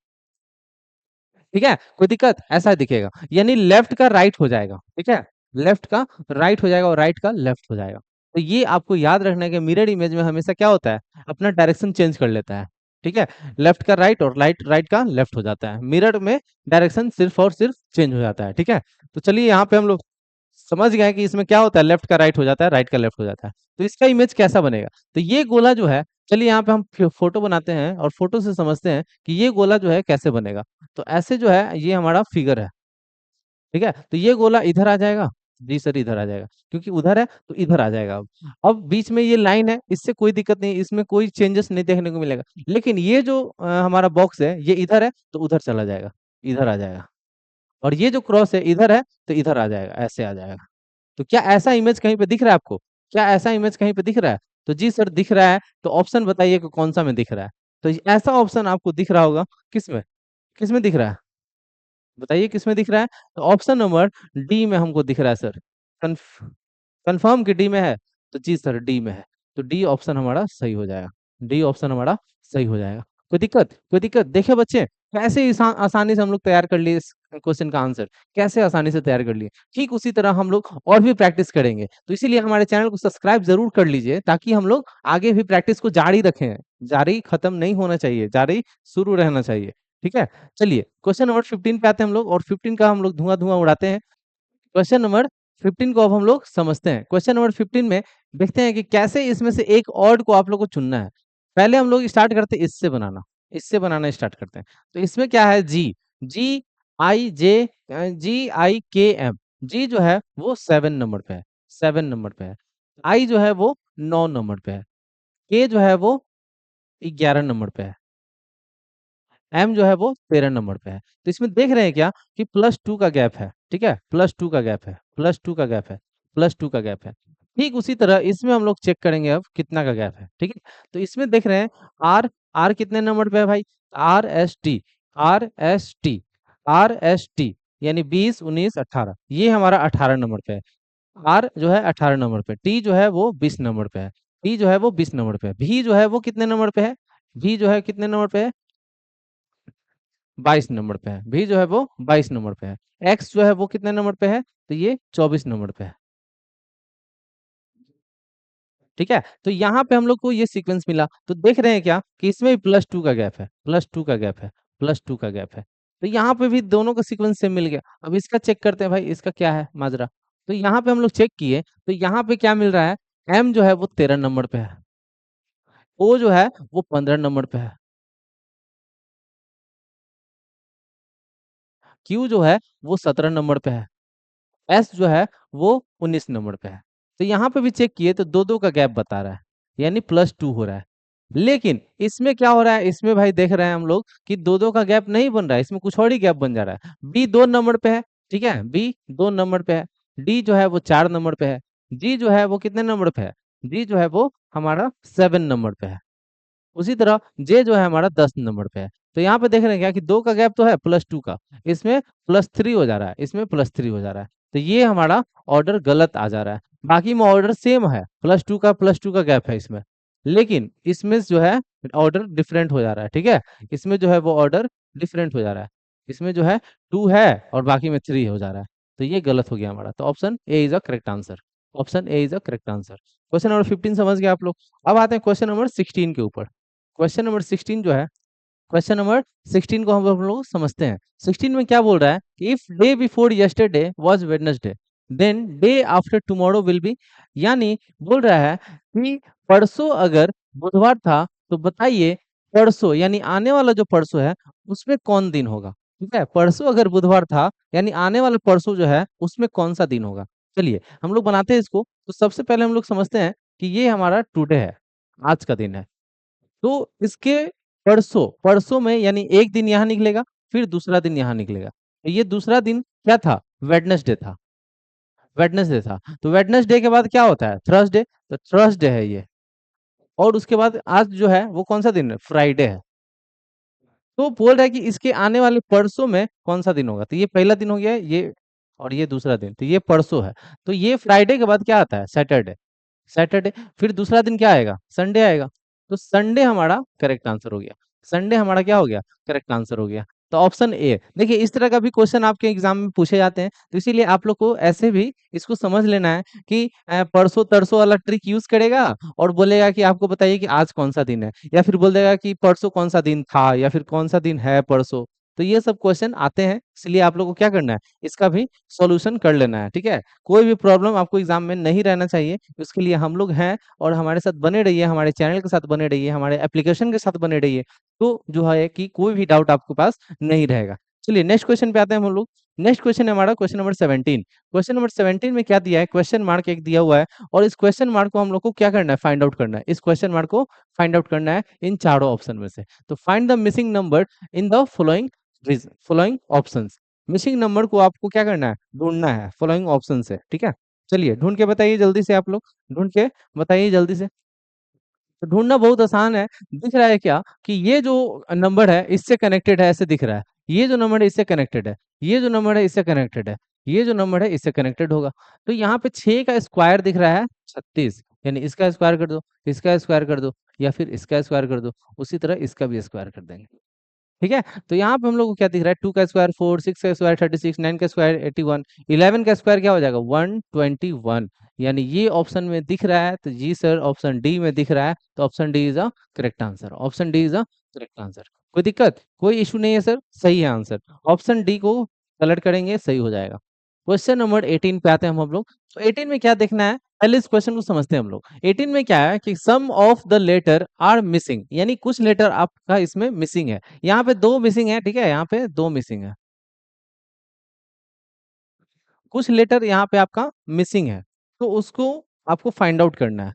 ठीक है, कोई दिक्कत? ऐसा दिखेगा, यानी लेफ्ट का राइट हो जाएगा। ठीक है, लेफ्ट का राइट हो जाएगा और राइट का लेफ्ट हो जाएगा। तो ये आपको याद रखना है कि मिरर इमेज में हमेशा क्या होता है, अपना डायरेक्शन चेंज कर लेता है। ठीक है, लेफ्ट का राइट और राइट राइट का लेफ्ट हो जाता है। मिरर में डायरेक्शन सिर्फ और सिर्फ चेंज हो जाता है। ठीक है, तो चलिए यहाँ पे हम लोग समझ गए कि इसमें क्या होता है, लेफ्ट का राइट हो जाता है, राइट का लेफ्ट हो जाता है। तो इसका इमेज कैसा बनेगा? तो ये गोला जो है, चलिए यहाँ पे हम फोटो बनाते हैं और फोटो से समझते हैं कि ये गोला जो है कैसे बनेगा। तो ऐसे जो है ये हमारा फिगर है। ठीक है, तो ये गोला इधर आ जाएगा। जी सर, इधर आ जाएगा, क्योंकि उधर है तो इधर आ जाएगा। अब बीच में ये लाइन है, इससे कोई दिक्कत नहीं, इसमें कोई चेंजेस नहीं देखने को मिलेगा। लेकिन ये जो हमारा बॉक्स है, ये इधर है तो उधर चला जाएगा, इधर आ जाएगा। और ये जो क्रॉस है इधर है तो इधर आ जाएगा, ऐसे आ जाएगा। तो क्या ऐसा इमेज कहीं पे दिख रहा है आपको? क्या ऐसा इमेज कहीं पे दिख रहा है? तो जी सर दिख रहा है। तो ऑप्शन बताइए कि कौन सा में दिख रहा है। तो ऐसा ऑप्शन आपको दिख रहा होगा, किसमें? किसमें दिख रहा है? बताइए किसमें दिख रहा है? तो ऑप्शन नंबर डी में हमको दिख रहा है सर। कंफर्म कि डी में है? तो जी सर डी में है। तो डी ऑप्शन हमारा सही हो जाएगा। डी ऑप्शन हमारा सही हो जाएगा। कोई दिक्कत? कोई दिक्कत? देखिए बच्चे, कैसे आसानी से हम लोग तैयार कर लिए इस क्वेश्चन का आंसर, कैसे आसानी से तैयार कर लिए। ठीक उसी तरह हम लोग और भी प्रैक्टिस करेंगे, तो इसीलिए हमारे चैनल को सब्सक्राइब जरूर कर लीजिए, ताकि हम लोग आगे भी प्रैक्टिस को जारी रखें। जारी खत्म नहीं होना चाहिए, जारी शुरू रहना चाहिए। ठीक है, चलिए क्वेश्चन नंबर 15 पे आते हैं हम लोग, और 15 का हम लोग धुआं धुआं उड़ाते हैं। क्वेश्चन नंबर 15 को अब हम लोग समझते हैं। क्वेश्चन नंबर 15 में देखते हैं कि कैसे इसमें से एक ऑड को आप लोग को चुनना है। पहले हम लोग स्टार्ट करते हैं इससे बनाना, इससे बनाना स्टार्ट करते हैं। तो इसमें क्या है, जी, जी आई जे, जी आई के एम। जी जो है वो 7 नंबर पे है, 7 नंबर पे है। आई जो है वो 9 नंबर पे है। के जो है वो 11 नंबर पे है। एम जो है वो 13 नंबर पे है। तो इसमें देख रहे हैं क्या कि +2 का गैप है। ठीक है, +2 का गैप है, +2 का गैप है, +2 का गैप है। ठीक उसी तरह इसमें हम लोग चेक करेंगे अब कितना का गैप है। ठीक है, तो इसमें देख रहे हैं आर, आर कितने नंबर पे है भाई? Are S T, are S T, are S T, यानी 20 19 18, ये हमारा 18 नंबर पे है। आर जो है 18 नंबर पे, टी जो है वो 20 नंबर पे है, टी जो है वो 20 नंबर पे है। भी जो है वो कितने नंबर पे है? भी जो है कितने नंबर पे है? 22 नंबर पे है। भी जो है वो 22 नंबर पे है। एक्स जो है वो कितने नंबर पे है? तो ये 24 नंबर पे है। ठीक है, तो यहाँ पे हम लोग को ये सीक्वेंस मिला, तो देख रहे हैं क्या कि इसमें भी +2 का गैप है, +2 का गैप है, +2 का गैप है। तो यहाँ पे भी दोनों का सीक्वेंस सेम मिल गया। अब इसका चेक करते हैं भाई, इसका क्या है माजरा। तो यहाँ पे हम लोग चेक किए, तो यहाँ पे क्या मिल रहा है? एम जो है वो 13 नंबर पे है, ओ जो है वो 15 नंबर पे है, क्यू जो है वो 17 नंबर पे है, एस जो है वो 19 नंबर पे है। तो यहाँ पे भी चेक किए तो दो दो का गैप बता रहा है, यानी +2 हो रहा है। लेकिन इसमें क्या हो रहा है, इसमें भाई देख रहे हैं हम लोग कि दो दो का गैप नहीं बन रहा है, इसमें कुछ और ही गैप बन जा रहा है। बी 2 नंबर पे है। ठीक है, बी 2 नंबर पे है। डी जो है वो 4 नंबर पे है। जी जो है वो कितने नंबर पे है? जी जो है वो हमारा 7 नंबर पे है। उसी तरह जे जो है हमारा 10 नंबर पे है। तो यहाँ पे देख रहे हैं क्या कि दो का गैप तो है +2 का, इसमें +3 हो जा रहा है, इसमें +3 हो जा रहा है। तो ये हमारा ऑर्डर गलत आ जा रहा है। बाकी में ऑर्डर सेम है, +2 का गैप है इसमें, लेकिन इसमें जो है ऑर्डर डिफरेंट हो जा रहा है। ठीक है, इसमें जो है वो ऑर्डर डिफरेंट हो जा रहा है। इसमें जो है 2 है और बाकी में 3 हो जा रहा है। तो ये गलत हो गया हमारा। तो option A is a correct answer. Option A is a correct answer. Question number 15 समझ गए आप लोग। अब आते हैं क्वेश्चन नंबर 16 के ऊपर। क्वेश्चन नंबर 16 जो है, क्वेश्चन नंबर 16 को हम लोग समझते हैं। 16 में क्या बोल रहा है कि if day before yesterday was Wednesday, then day after tomorrow will be. यानी बोल रहा है कि परसों अगर बुधवार था, तो बताइए परसों यानी आने वाला जो परसों है उसमें कौन दिन होगा। ठीक है, परसों अगर बुधवार था यानी आने वाला परसों जो है उसमें कौन सा दिन होगा। चलिए हम लोग बनाते हैं इसको। तो सबसे पहले हम लोग समझते हैं कि ये हमारा टुडे है, आज का दिन है। तो इसके परसों परसों में यानी एक दिन यहाँ निकलेगा, फिर दूसरा दिन यहाँ निकलेगा। तो ये दूसरा दिन क्या था? वेडनेसडे था। वेडनेसडे था, तो वेडनेसडे के बाद क्या होता है? थर्सडे। तो थर्सडे है ये। और उसके बाद आज जो है वो कौन सा दिन है? फ्राइडे है। तो बोल रहा है कि इसके आने वाले परसों में कौन सा दिन होगा? तो ये पहला दिन हो गया है ये, और ये दूसरा दिन, तो ये परसों है। तो ये फ्राइडे के बाद क्या आता है? सैटरडे। सैटरडे, फिर दूसरा दिन क्या आएगा? संडे आएगा। तो संडे हमारा करेक्ट आंसर हो गया। संडे हमारा क्या हो गया? करेक्ट आंसर हो गया। तो ऑप्शन ए। देखिए इस तरह का भी क्वेश्चन आपके एग्जाम में पूछे जाते हैं, तो इसीलिए आप लोग को ऐसे भी इसको समझ लेना है कि परसों तरसों वाला ट्रिक यूज करेगा और बोलेगा कि आपको बताइए कि आज कौन सा दिन है, या फिर बोल देगा कि परसों कौन सा दिन था, या फिर कौन सा दिन है परसों। तो ये सब क्वेश्चन आते हैं, इसलिए आप लोग को क्या करना है? इसका भी सॉल्यूशन कर लेना है, ठीक है। कोई भी प्रॉब्लम आपको एग्जाम में नहीं रहना चाहिए, उसके लिए हम लोग हैं। और हमारे साथ बने रहिए, हमारे चैनल के साथ बने रहिए, हमारे एप्लीकेशन के साथ बने रहिए। तो जो है कि कोई भी डाउट आपके पास नहीं रहेगा। चलिए नेक्स्ट क्वेश्चन पे आते हैं हम लोग। नेक्स्ट क्वेश्चन है हमारा क्वेश्चन नंबर 17। क्वेश्चन नंबर 17 में क्या दिया है? क्वेश्चन मार्क एक दिया हुआ है, और इस क्वेश्चन मार्क को हम लोग को क्या करना है? फाइंड आउट करना है। इस क्वेश्चन मार्क को फाइंड आउट करना है इन चारों ऑप्शन में से। तो find the missing number in the following options. Missing number को आपको क्या करना है? ढूंढना है फॉलोइंग ऑप्शन से, ठीक है। चलिए ढूंढ के बताइए जल्दी से, आप लोग ढूंढ के बताइए जल्दी से। तो ढूंढना बहुत आसान है। दिख रहा है क्या कि ये जो नंबर है इससे कनेक्टेड है, ऐसे दिख रहा है। ये जो नंबर है इससे कनेक्टेड है, ये जो नंबर है इससे कनेक्टेड है, ये जो नंबर है इससे कनेक्टेड होगा। तो यहाँ पे 6 का स्क्वायर दिख रहा है 36, यानी इसका स्क्वायर कर दो, इसका स्क्वायर कर दो, या फिर इसका स्क्वायर कर दो। उसी तरह इसका भी स्क्वायर कर देंगे, ठीक है। तो यहाँ पे हम लोग को क्या दिख रहा है? 2 का स्क्वायर 4, 6 का स्क्वायर 36, 9 का स्क्वायर 81, 11 का स्क्वायर क्या हो जाएगा? 121। यानी ये ऑप्शन में दिख रहा है, तो जी सर ऑप्शन डी में दिख रहा है, तो option D is a correct answer. Option D is a correct answer. कोई दिक्कत, कोई इशू नहीं है सर, सही है आंसर। ऑप्शन डी को कलर करेंगे, सही हो जाएगा। क्वेश्चन नंबर 18 पे आते हैं हम लोग। तो 18 में क्या देखना है? पहले इस क्वेश्चन को समझते हैं हम लोग। 18 में क्या है कि some of the letter are missing, यानी कुछ लेटर आपका इसमें मिसिंग है। यहाँ पे दो मिसिंग है, ठीक है, यहाँ पे दो मिसिंग है, कुछ लेटर यहाँ पे आपका मिसिंग है। तो उसको आपको फाइंड आउट करना है।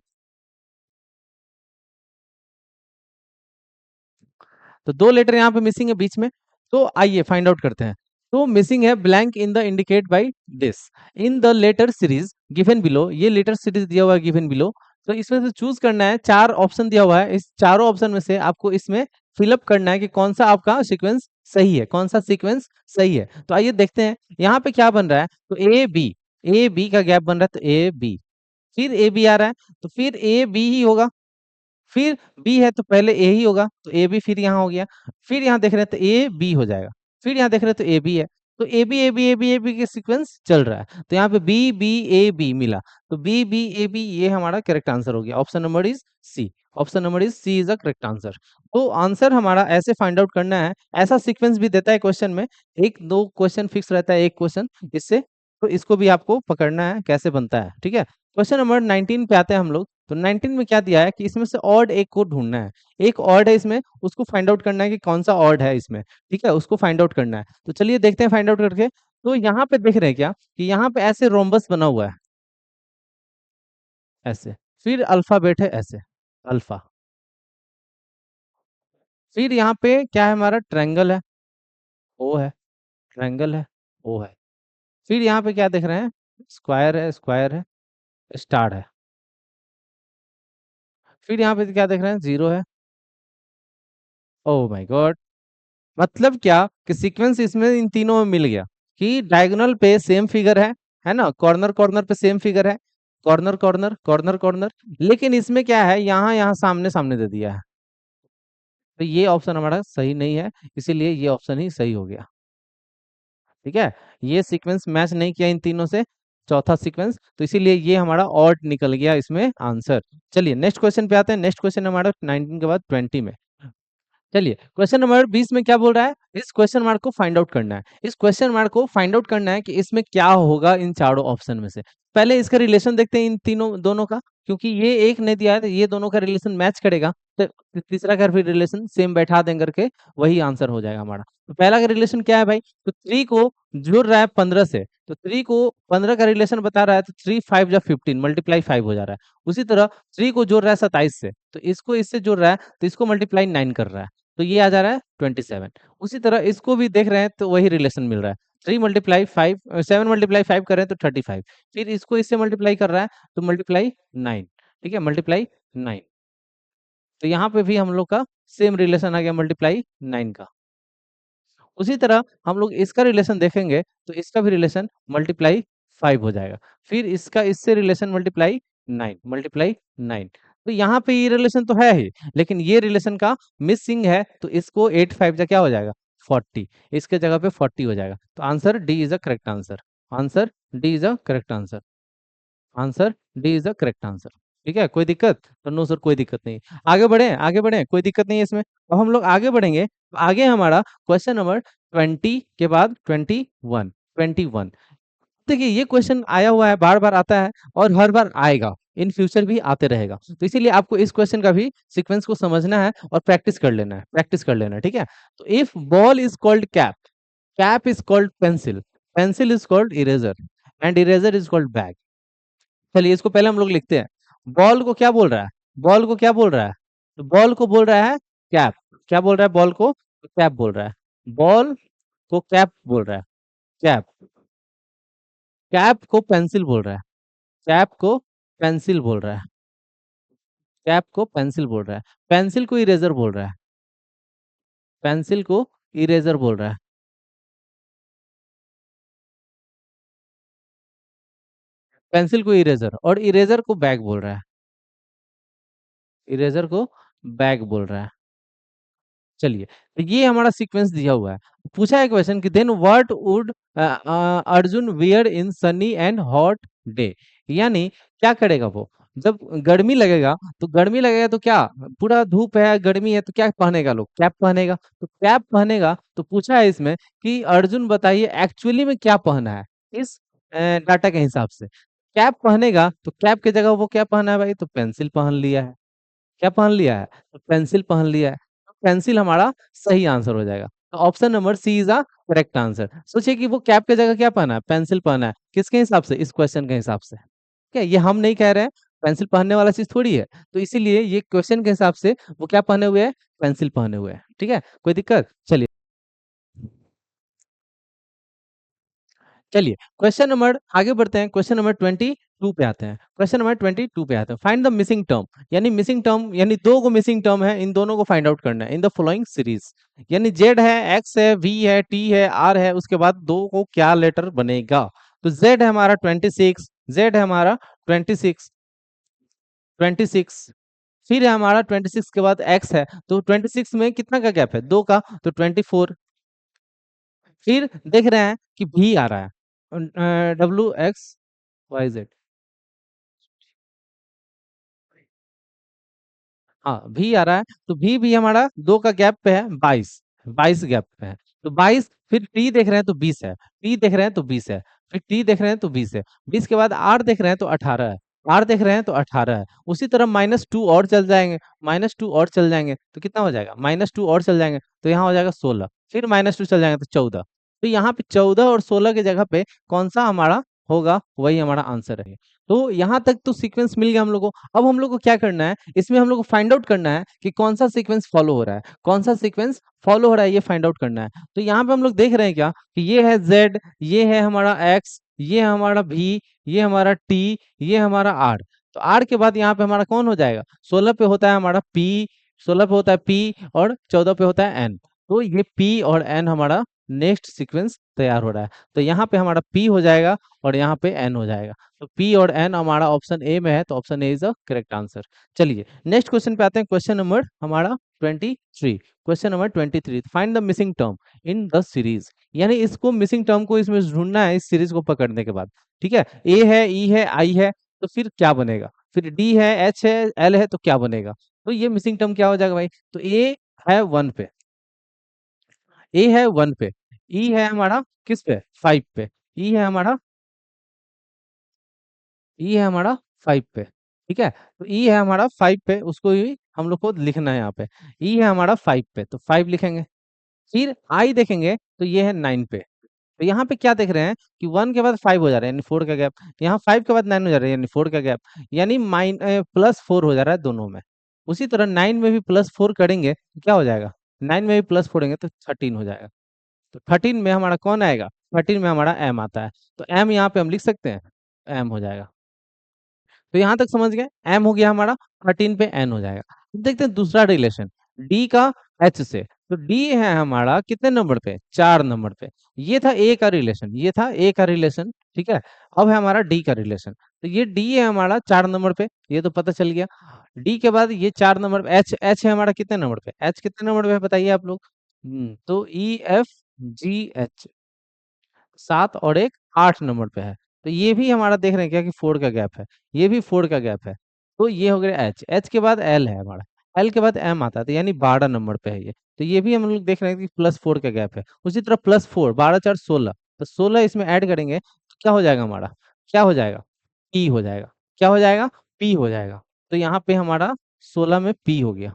तो दो लेटर यहाँ पे मिसिंग है बीच में, तो आइए फाइंड आउट करते हैं। तो मिसिंग है blank in the indicate by this in the letter series given below. ये लेटर सीरीज दिया हुआ है गिवन बिलो। तो इसमें से चूज करना है, चार ऑप्शन दिया हुआ है, इस चारों ऑप्शन में से आपको इसमें फिलअप करना है कि कौन सा आपका सीक्वेंस सही है, कौन सा सीक्वेंस सही है। तो आइए देखते हैं यहाँ पे क्या बन रहा है। तो ए बी का गैप बन रहा है, तो ए बी, फिर ए बी आ रहा है, तो फिर ए बी ही होगा, फिर बी है तो पहले ए ही होगा, तो ए बी फिर यहाँ हो गया, फिर यहाँ देख रहे हैं तो ए बी हो जाएगा, फिर यहाँ देख रहे हैं तो ए बी है। तो A B A B A B A B के सीक्वेंस चल रहा है, तो यहाँ पे बी बी ए बी मिला, तो बी बी ए बी ये हमारा करेक्ट आंसर हो गया। Option number is C. Option number is C is the correct answer. तो आंसर हमारा ऐसे फाइंड आउट करना है। ऐसा सीक्वेंस भी देता है क्वेश्चन में, एक दो क्वेश्चन फिक्स रहता है, एक क्वेश्चन इससे। तो इसको भी आपको पकड़ना है कैसे बनता है, ठीक है। क्वेश्चन नंबर 19 पे आते हैं हम लोग। तो 19 में क्या दिया है कि इसमें से ऑड एक को ढूंढना है। एक ऑड है इसमें, उसको फाइंड आउट करना है कि कौन सा ऑड है इसमें, ठीक है, उसको फाइंड आउट करना है। तो चलिए देखते हैं फाइंड आउट करके। तो यहाँ पे देख रहे हैं क्या कि यहाँ पे ऐसे रोम्बस बना हुआ है, ऐसे, फिर अल्फाबेट है ऐसे, अल्फा, फिर यहाँ पे क्या है? हमारा ट्रायंगल है, ओ है, ट्रायंगल है, ओ है। फिर यहाँ पे क्या देख रहे हैं? स्क्वायर है, स्टार है। फिर यहाँ पे क्या देख रहे हैं? जीरो है। ओ माय गॉड, मतलब क्या कि सीक्वेंस इसमें इन तीनों में मिल गया कि डायगोनल पे सेम फिगर है ना, कॉर्नर कॉर्नर पे सेम फिगर है, कॉर्नर कॉर्नर कॉर्नर कॉर्नर, लेकिन इसमें क्या है? यहाँ यहाँ सामने सामने दे दिया है। तो ये ऑप्शन हमारा सही नहीं है, इसीलिए ये ऑप्शन ही सही हो गया, ठीक है। ये सीक्वेंस मैच नहीं किया इन तीनों से, चौथा सीक्वेंस, तो इसीलिए ये हमारा ऑड निकल गया इसमें आंसर। चलिए नेक्स्ट क्वेश्चन पे आते हैं। नेक्स्ट क्वेश्चन हमारा 19 के बाद 20 में। चलिए क्वेश्चन नंबर 20 में क्या बोल रहा है? इस क्वेश्चन मार्क को फाइंड आउट करना है। इस क्वेश्चन मार्क को फाइंड आउट करना है कि इसमें क्या होगा इन चारों ऑप्शन में से। पहले इसका रिलेशन देखते हैं इन तीनों दोनों का, क्योंकि ये एक ने दिया है तो ये दोनों का रिलेशन मैच करेगा, तो तीसरा का फिर रिलेशन सेम बैठा दें करके वही आंसर हो जाएगा हमारा। तो पहला का रिलेशन क्या है भाई, तो 3 को जुड़ रहा है 15 से, तो 3 को 15 का रिलेशन बता रहा है, तो 3 5 जा 15 मल्टीप्लाई 5 हो जा रहा है। उसी तरह 3 को जोड़ रहा है 27 से, तो इसको इससे जोड़ रहा है, तो इसको मल्टीप्लाई 9 कर रहा है, तो ये आ जा रहा है 27। उसी तरह इसको भी देख रहे हैं तो वही रिलेशन मिल रहा है, 3 मल्टीप्लाई 5 7 मल्टीप्लाई 5 करें तो 35, फिर इसको इससे मल्टीप्लाई कर रहा है तो मल्टीप्लाई 9, ठीक है, मल्टीप्लाई 9। तो यहाँ पे भी हम लोग का सेम रिलेशन आ गया मल्टीप्लाई 9 का। उसी तरह हम लोग इसका रिलेशन देखेंगे तो इसका भी रिलेशन मल्टीप्लाई 5 हो जाएगा, फिर इसका इससे रिलेशन मल्टीप्लाई 9। तो यहाँ पे ये रिलेशन तो है ही, लेकिन ये रिलेशन का मिसिंग है, तो इसको 8 5 जा क्या हो जाएगा 40, इसके जगह पे 40 हो जाएगा। तो answer D is a correct answer. Answer D is a correct answer. Answer D is the correct answer. ठीक है, कोई दिक्कत? तो नो सर कोई दिक्कत नहीं। आगे बढ़े, आगे बढ़े, कोई दिक्कत नहीं है इसमें। अब हम लोग आगे बढ़ेंगे, तो आगे हमारा क्वेश्चन नंबर 20 के बाद 21। देखिए ये क्वेश्चन आया हुआ है, बार बार आता है और हर बार आएगा, इन फ्यूचर भी आते रहेगा, तो इसीलिए आपको इस क्वेश्चन का भी सीक्वेंस को समझना है और प्रैक्टिस कर लेना है, प्रैक्टिस कर लेना है, ठीक है। तो if ball is called cap, cap is called pencil, pencil is called eraser and eraser is called bag. चलिए इसको पहले हम लोग लिखते हैं। बॉल को क्या बोल रहा है, बॉल को क्या बोल रहा है, तो बॉल को बोल रहा है कैप। क्या बोल रहा है बॉल को, तो कैप बोल रहा है। बॉल को कैप बोल रहा है, कैप। कैप को पेंसिल बोल रहा है, कैप को पेंसिल बोल रहा है। कैप को पेंसिल बोल रहा है। पेंसिल को इरेजर बोल रहा है, पेंसिल को इरेजर बोल रहा है। पेंसिल को इरेजर और इरेजर को बैग बोल रहा है, इरेजर को बैग बोल रहा है। चलिए, तो ये हमारा सीक्वेंस दिया हुआ है। पूछा है क्वेश्चन कि then what would Arjun wear in sunny and hot day, यानी क्या करेगा वो जब गर्मी लगेगा, तो गर्मी लगेगा तो क्या, पूरा धूप है गर्मी है तो क्या पहनेगा, लोग कैप पहनेगा। तो कैप पहनेगा, तो पूछा है इसमें कि अर्जुन बताइए एक्चुअली में क्या पहना है इस डाटा के हिसाब से। कैप पहनेगा तो कैप की जगह वो क्या पहना है भाई, तो पेंसिल पहन लिया है। क्या पहन लिया है, तो पेंसिल पहन लिया है। तो पेंसिल हमारा सही आंसर हो जाएगा। तो option number C is a correct answer. सोचिए कि वो कैप की जगह क्या पहना है, पेंसिल पहना है, किसके हिसाब से, इस क्वेश्चन के हिसाब से। ठीक है, ये हम नहीं कह रहे हैं, पेंसिल पहनने वाला चीज थोड़ी है, तो इसीलिए ये क्वेश्चन के हिसाब से वो क्या पहने हुए हैं, पेंसिल पहने हुए हैं। ठीक है, कोई दिक्कत? चलिए, चलिए क्वेश्चन नंबर आगे बढ़ते हैं, क्वेश्चन नंबर 22 पे आते हैं। क्वेश्चन नंबर 22 पे आते हैं, फाइंड द मिसिंग टर्म, यानी मिसिंग टर्म यानी दो को मिसिंग टर्म है, इन दोनों को फाइंड आउट करना है इन द फॉलोइंग सीरीज। यानी जेड है, एक्स है, वी है, टी है, आर है, उसके बाद दो को क्या लेटर बनेगा। तो जेड है हमारा 26, जेड है हमारा 26, 26। फिर है हमारा 26 के बाद एक्स है, तो 26 में कितना का गैप है, दो का, तो 24। फिर देख रहे हैं कि भी आ रहा है, WXYZ। हाँ भी आ रहा है, तो भी हमारा दो का गैप पे है, 22, 22 गैप पे है। तो 22, फिर टी देख रहे हैं तो 20 है, टी देख रहे हैं तो 20 है, फिर टी देख रहे हैं तो 20 है, 20 के बाद आर देख रहे हैं तो 18 है, आर देख रहे हैं तो 18 है। उसी तरह -2 और चल जाएंगे, -2 और चल जाएंगे तो कितना हो जाएगा, -2 और चल जाएंगे तो यहाँ हो जाएगा 16, फिर -2 चल जाएंगे तो 14। तो यहाँ पे 14 और 16 की जगह पे कौन सा हमारा होगा, वही हमारा आंसर है। तो यहाँ तक तो सीक्वेंस मिल गया हम लोग को। अब हम लोग को क्या करना है, इसमें हम लोग को फाइंड आउट करना है कि कौन सा सीक्वेंस फॉलो हो रहा है, कौन सा सीक्वेंस फॉलो हो रहा है, ये फाइंड आउट करना है। तो यहाँ पे हम लोग देख रहे हैं क्या कि ये है Z, ये है हमारा X, ये है हमारा V, ये हमारा T, ये हमारा R। तो R के बाद यहाँ पे हमारा कौन हो जाएगा, 16 पे होता है हमारा P, 16 पे होता है P और 14 पे होता है N। तो ये P और N हमारा नेक्स्ट सीक्वेंस तैयार हो रहा है। तो यहाँ पे हमारा P हो जाएगा और यहाँ पे N हो जाएगा। तो P और N हमारा ऑप्शन ए में है, तो option A is the correct answer. चलिए नेक्स्ट क्वेश्चन पे आते हैं, क्वेश्चन नंबर हमारा 23। Question number 23, find the missing term in the series, यानी इसको मिसिंग टर्म को इसमें ढूंढना है इस सीरीज को पकड़ने के बाद। ठीक है, ए है, ई है, आई है, तो फिर क्या बनेगा, फिर डी है, एच है, एल है, तो क्या बनेगा। तो ये मिसिंग टर्म क्या हो जाएगा भाई, तो ए है 1 पे, ए है 1 पे, ई है हमारा किस पे, 5 पे, ई है हमारा, ई है हमारा 5 पे, ठीक है। तो ई है हमारा 5 पे, उसको ही हम लोग को लिखना है यहाँ पे। ई है हमारा 5 पे, तो 5 लिखेंगे। फिर आई देखेंगे तो ये है 9 पे। तो यहाँ पे क्या देख रहे हैं कि 1 के बाद 5 हो जा रहा है, यानी 4 का गैप। यहाँ 5 के बाद 9 हो जा रहा है, यानी 4 का गैप। यानी +4 हो जा रहा है दोनों में। उसी तरह 9 में भी +4 करेंगे तो क्या हो जाएगा, 9 में भी प्लस फोड़ेंगे तो 13 हो जाएगा। तो 13 में हमारा कौन आएगा, 13 में हमारा एम आता है। तो एम यहाँ पे हम लिख सकते हैं, एम हो जाएगा। तो यहाँ तक समझ गए, एम हो गया हमारा, 13 पे एन हो जाएगा। अब देखते हैं दूसरा रिलेशन, डी का एच से। तो डी है हमारा कितने नंबर पे, 4 नंबर पे। ये था ए का रिलेशन, ये था ए का रिलेशन, ठीक है। अब है हमारा डी का रिलेशन। तो ये डी है हमारा 4 नंबर पे, ये तो पता चल गया। डी के बाद ये 4 नंबर पे एच, एच है हमारा कितने नंबर पे, एच कितने नंबर पे है बताइए आप लोग। तो ई एफ जी एच, 7 और एक 8 नंबर पे है। तो ये भी हमारा देख रहे हैं क्या कि 4 का गैप है, ये भी 4 का गैप है। तो ये हो गया एच, एच के बाद एल है हमारा, एल के बाद एम आता है, तो यानी 12 नंबर पे है ये। तो ये भी हम लोग देख रहे हैं कि +4 का गैप है। उसी तरह +4, 12 4 16, तो 16 इसमें ऐड करेंगे तो क्या हो जाएगा हमारा, क्या हो जाएगा, पी हो जाएगा। क्या हो जाएगा, पी हो जाएगा। तो यहाँ पे हमारा 16 में पी हो गया।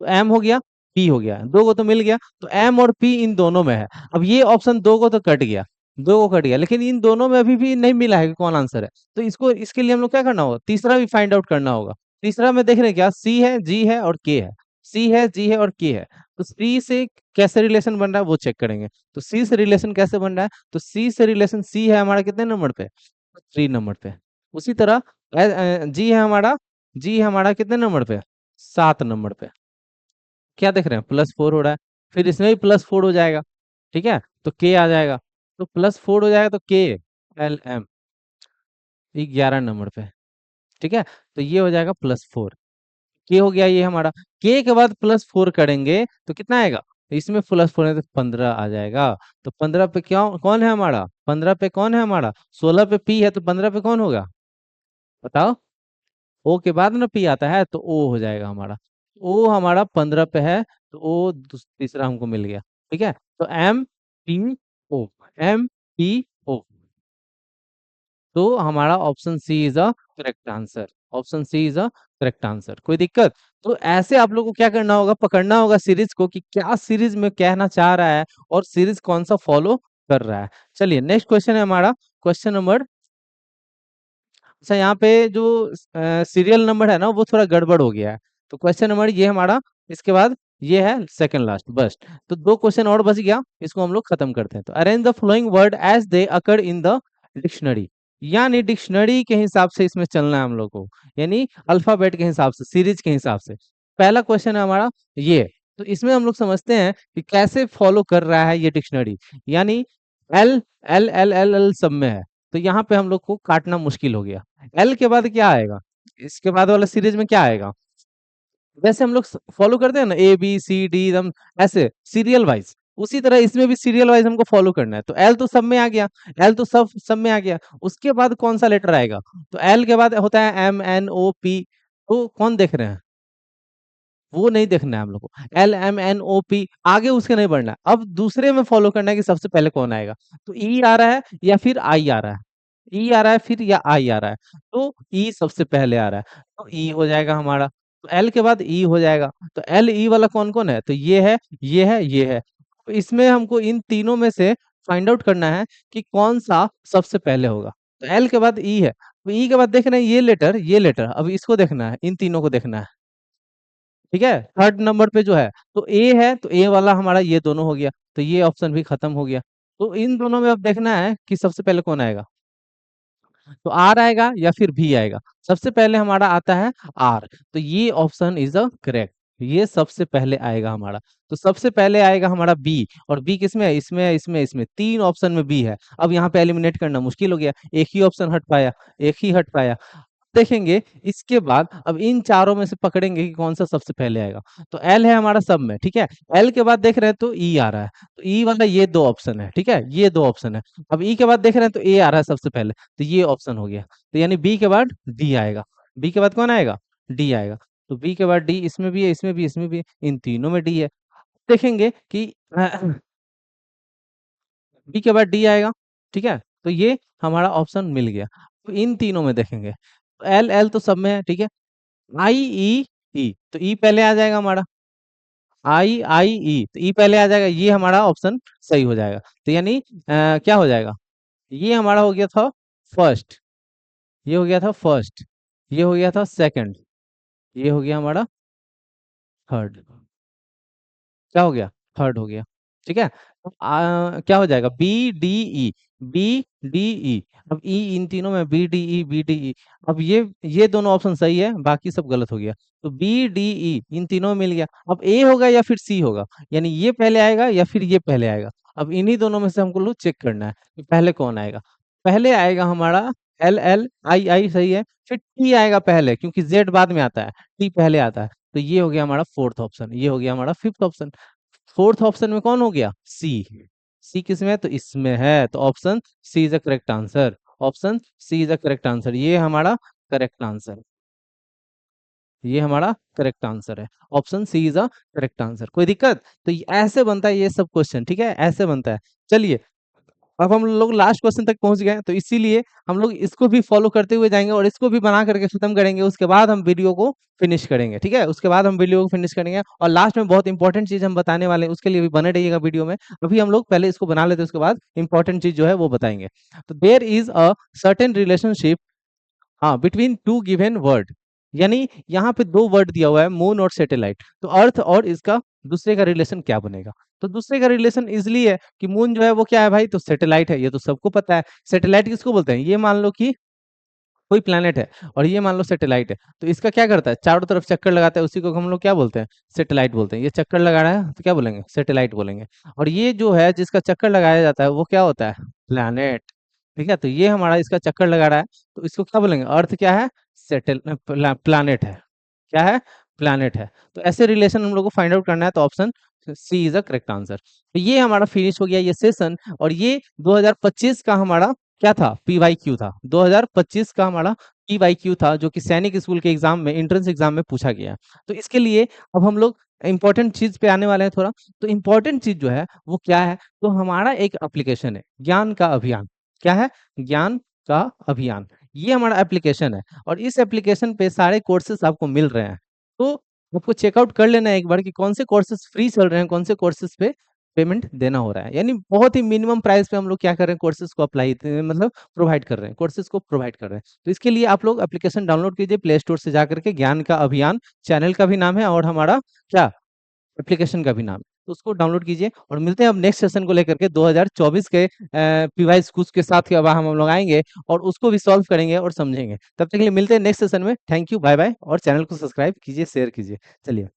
तो एम हो गया, पी हो गया, दो को तो मिल गया। तो एम और पी इन दोनों में है। अब ये ऑप्शन दो को तो कट गया, दो को कट गया, लेकिन इन दोनों में अभी भी नहीं मिला है कि कौन आंसर है। तो इसको, इसके लिए हम लोग क्या करना होगा, तीसरा भी फाइंड आउट करना होगा। तीसरा में देख रहे हैं क्या, सी है, जी है और के है। सी है, जी है और के है। तो सी से कैसे रिलेशन बन रहा है वो चेक करेंगे। तो सी से रिलेशन कैसे बन रहा है, तो सी से रिलेशन, सी है हमारा कितने नंबर पे, 3 नंबर पे। उसी तरह जी है हमारा, जी हमारा कितने नंबर पे, 7 नंबर पे। क्या देख रहे हैं, +4 हो रहा है। फिर इसमें भी +4 हो जाएगा, ठीक है। तो के आ जाएगा, तो +4 हो जाएगा, तो के एल एम 11 नंबर पे, ठीक है। तो ये हो जाएगा +4, के हो गया ये हमारा। के के बाद +4 करेंगे तो कितना आएगा, इसमें +4 है तो 15 आ जाएगा। तो 15 पे क्या, कौन है हमारा, 15 पे कौन है हमारा, 16 पे पी है, तो 15 पे कौन होगा बताओ। ओ के बाद ना पी आता है, तो ओ हो जाएगा हमारा। ओ हमारा 15 पे है, तो ओ तीसरा हमको मिल गया, ठीक है। तो M P O, M P O, तो हमारा option C is a correct answer. Option C is a correct answer. कोई दिक्कत, तो ऐसे आप लोगों को क्या करना होगा, पकड़ना होगा सीरीज को कि क्या सीरीज में कहना चाह रहा है और सीरीज कौन सा फॉलो कर रहा है। चलिए नेक्स्ट क्वेश्चन है हमारा, क्वेश्चन नंबर, अच्छा यहाँ पे जो सीरियल नंबर है ना वो थोड़ा गड़बड़ हो गया है। तो क्वेश्चन नंबर ये हमारा, इसके बाद ये है सेकंड लास्ट, बस। तो दो क्वेश्चन और बच गया, इसको हम लोग खत्म करते हैं। तो arrange the flowing word as they occur in the dictionary, यानी डिक्शनरी के हिसाब से इसमें चलना है हम लोग को, यानी अल्फाबेट के हिसाब से, सीरीज के हिसाब से। पहला क्वेश्चन है हमारा ये। तो इसमें हम लोग समझते हैं कि कैसे फॉलो कर रहा है ये डिक्शनरी, यानी L L L L L सब में है। तो यहाँ पे हम लोग को काटना मुश्किल हो गया। एल के बाद क्या आएगा, इसके बाद वाला सीरीज में क्या आएगा, वैसे हम लोग फॉलो करते हैं ना ए बी सी डी एकदम ऐसे सीरियल वाइज, उसी तरह इसमें भी सीरियल वाइज हमको फॉलो करना है। तो एल तो सब में आ गया, एल तो सब सब में आ गया। उसके बाद कौन सा लेटर आएगा, तो एल के बाद होता है एम एन ओ पी। तो कौन देख रहे हैं, वो नहीं देखना है हम लोग को। L M N O P आगे उसके नहीं बढ़ना है, अब दूसरे में फॉलो करना है कि सबसे पहले कौन आएगा। तो ई आ रहा है या फिर आई आ रहा है, ई आ रहा है फिर या आई आ रहा है। तो ई सबसे पहले आ रहा है, तो ई हो जाएगा हमारा। तो एल के बाद ई हो जाएगा। तो एल ई वाला कौन कौन है, तो ये है, ये है, ये है। तो इसमें हमको इन तीनों में से फाइंड आउट करना है कि कौन सा सबसे पहले होगा। तो एल के बाद ई है, तो ई के बाद देख रहे हैं ये लेटर, ये लेटर, अब इसको देखना है, इन तीनों को देखना है, ठीक है। थर्ड नंबर पे जो है, तो ए है, तो ए वाला हमारा ये दोनों हो गया। तो ये ऑप्शन भी खत्म हो गया। तो इन दोनों में अब देखना है कि सबसे पहले कौन आएगा। तो आर आएगा या फिर भी आएगा, सबसे पहले हमारा आता है आर। तो ये ऑप्शन इज अ करेक्ट, ये सबसे पहले आएगा हमारा। तो सबसे पहले आएगा हमारा बी, और बी किसमें है, इसमें है, इसमें, इसमें, तीन ऑप्शन में बी है। अब यहाँ पे एलिमिनेट करना मुश्किल हो गया, एक ही ऑप्शन हट पाया, एक ही हट पाया। देखेंगे इसके बाद, अब इन चारों में से पकड़ेंगे कि कौन सा सबसे पहले आएगा। तो एल है हमारा सब में, ठीक है। एल के बाद देख रहे हैं तो ई आ रहा है, तो ई वाला ये दो ऑप्शन है, ठीक है, ये दो ऑप्शन है। अब ई के बाद देख रहे हैं तो ए आ रहा है सबसे पहले, तो ये ऑप्शन हो गया। तो यानी बी के बाद डी आएगा, बी के बाद कौन आएगा, डी आएगा। तो बी के बाद डी, इसमें भी है, इसमें भी, इसमें भी, इन तीनों में डी है। देखेंगे कि बी के बाद डी आएगा, ठीक है, तो ये हमारा ऑप्शन मिल गया। तो इन तीनों में देखेंगे, एल एल तो सब में है, ठीक है, आई ई ई, तो ई पहले आ जाएगा हमारा, आई आई ई, तो ई पहले आ जाएगा, ये हमारा ऑप्शन सही हो जाएगा। तो यानी क्या हो जाएगा, ये हमारा हो गया था फर्स्ट, ये हो गया था फर्स्ट, ये हो गया था सेकंड, ये हो गया हमारा थर्ड, क्या हो गया, थर्ड हो गया, ठीक है। तो क्या हो जाएगा, B D E, B D E, अब ई इन तीनों में B D E, B D E, अब ये दोनों ऑप्शन सही है, बाकी सब गलत हो गया। तो बी डी ई इन तीनों में मिल गया, अब ए होगा या फिर सी होगा, यानी ये पहले आएगा या फिर ये पहले आएगा। अब इन्हीं दोनों में से हमको लोग चेक करना है कि पहले कौन आएगा। पहले आएगा हमारा एल एल आई आई, सही है, फिर टी आएगा पहले, क्योंकि जेड बाद में आता है, टी पहले आता है। तो ये हो गया हमारा फोर्थ ऑप्शन, ये हो गया हमारा फिफ्थ ऑप्शन। फोर्थ ऑप्शन में कौन हो गया, सी, सी किस में है, तो इसमें है, तो option C is the correct answer, option C is the correct answer, ये हमारा करेक्ट आंसर, ये हमारा करेक्ट आंसर है, option C is the correct answer. कोई दिक्कत, तो ऐसे बनता है ये सब क्वेश्चन, ठीक है, ऐसे बनता है। चलिए, अब हम लोग लास्ट क्वेश्चन तक पहुंच गए, तो इसीलिए हम लोग इसको भी फॉलो करते हुए जाएंगे और इसको भी बना करके खत्म करेंगे, उसके बाद हम वीडियो को फिनिश करेंगे, ठीक है, उसके बाद हम वीडियो को फिनिश करेंगे। और लास्ट में बहुत इंपॉर्टेंट चीज हम बताने वाले हैं, उसके लिए भी बने रहिएगा वीडियो में। अभी हम लोग पहले इसको बना लेते हैं, उसके बाद इंपॉर्टेंट चीज जो है वो बताएंगे। तो there is a certain relationship, हाँ, बिटवीन टू गिवन वर्ड, यानी यहाँ पे दो वर्ड दिया हुआ है, मून और सैटेलाइट, तो अर्थ और इसका दूसरे का रिलेशन क्या बनेगा। तो दूसरे का रिलेशन इजली है कि मून जो है वो क्या है भाई, तो सैटेलाइट है, ये तो सबको पता है। सैटेलाइट किसको बोलते हैं, ये मान लो कि कोई प्लेनेट है और ये मान लो सैटेलाइट है, तो इसका क्या करता है, चारों तरफ चक्कर लगाता है, उसी को हम लोग क्या बोलते हैं, सैटेलाइट बोलते हैं। ये चक्कर लगा रहा है तो क्या बोलेंगे, सैटेलाइट बोलेंगे। और ये जो है जिसका चक्कर लगाया जाता है वो क्या होता है, प्लैनेट, ठीक है। तो ये हमारा इसका चक्कर लगा रहा है, तो इसको क्या बोलेंगे, अर्थ क्या है, सेटल प्लानिट है, क्या है, प्लैनेट है। तो ऐसे रिलेशन हम लोग को फाइंड आउट करना है, तो option C is the correct answer. तो ये हमारा फिनिश हो गया ये सेशन, और ये 2025 का हमारा क्या था, पीवाईक्यू था, 2025 का हमारा पीवाईक्यू था, जो कि सैनिक स्कूल के एग्जाम में, एंट्रेंस एग्जाम में पूछा गया। तो इसके लिए अब हम लोग इंपॉर्टेंट चीज पे आने वाले हैं थोड़ा। तो इंपॉर्टेंट चीज जो है वो क्या है, तो हमारा एक एप्लीकेशन है, ज्ञान का अभियान, क्या है, ज्ञान का अभियान, ये हमारा एप्लीकेशन है। और इस एप्लीकेशन पे सारे कोर्सेज आपको मिल रहे हैं, तो आपको चेकआउट कर लेना है एक बार कि कौन से कोर्सेज फ्री चल रहे हैं, कौन से कोर्सेज पे पेमेंट देना हो रहा है। यानी बहुत ही मिनिमम प्राइस पे हम लोग क्या कर रहे हैं, कोर्सेज को अप्लाई, मतलब प्रोवाइड कर रहे हैं, कोर्सेज को प्रोवाइड कर रहे हैं। तो इसके लिए आप लोग एप्लीकेशन डाउनलोड कीजिए प्ले स्टोर से जाकर के, ज्ञान का अभियान चैनल का भी नाम है और हमारा क्या, एप्लीकेशन का भी नाम है। तो उसको डाउनलोड कीजिए, और मिलते हैं अब नेक्स्ट सेशन को लेकर के 2024 के पीवाई क्विज के साथ के, अब हम लोग आएंगे और उसको भी सॉल्व करेंगे और समझेंगे। तब तक के लिए मिलते हैं नेक्स्ट सेशन में। थैंक यू, बाय बाय, और चैनल को सब्सक्राइब कीजिए, शेयर कीजिए। चलिए।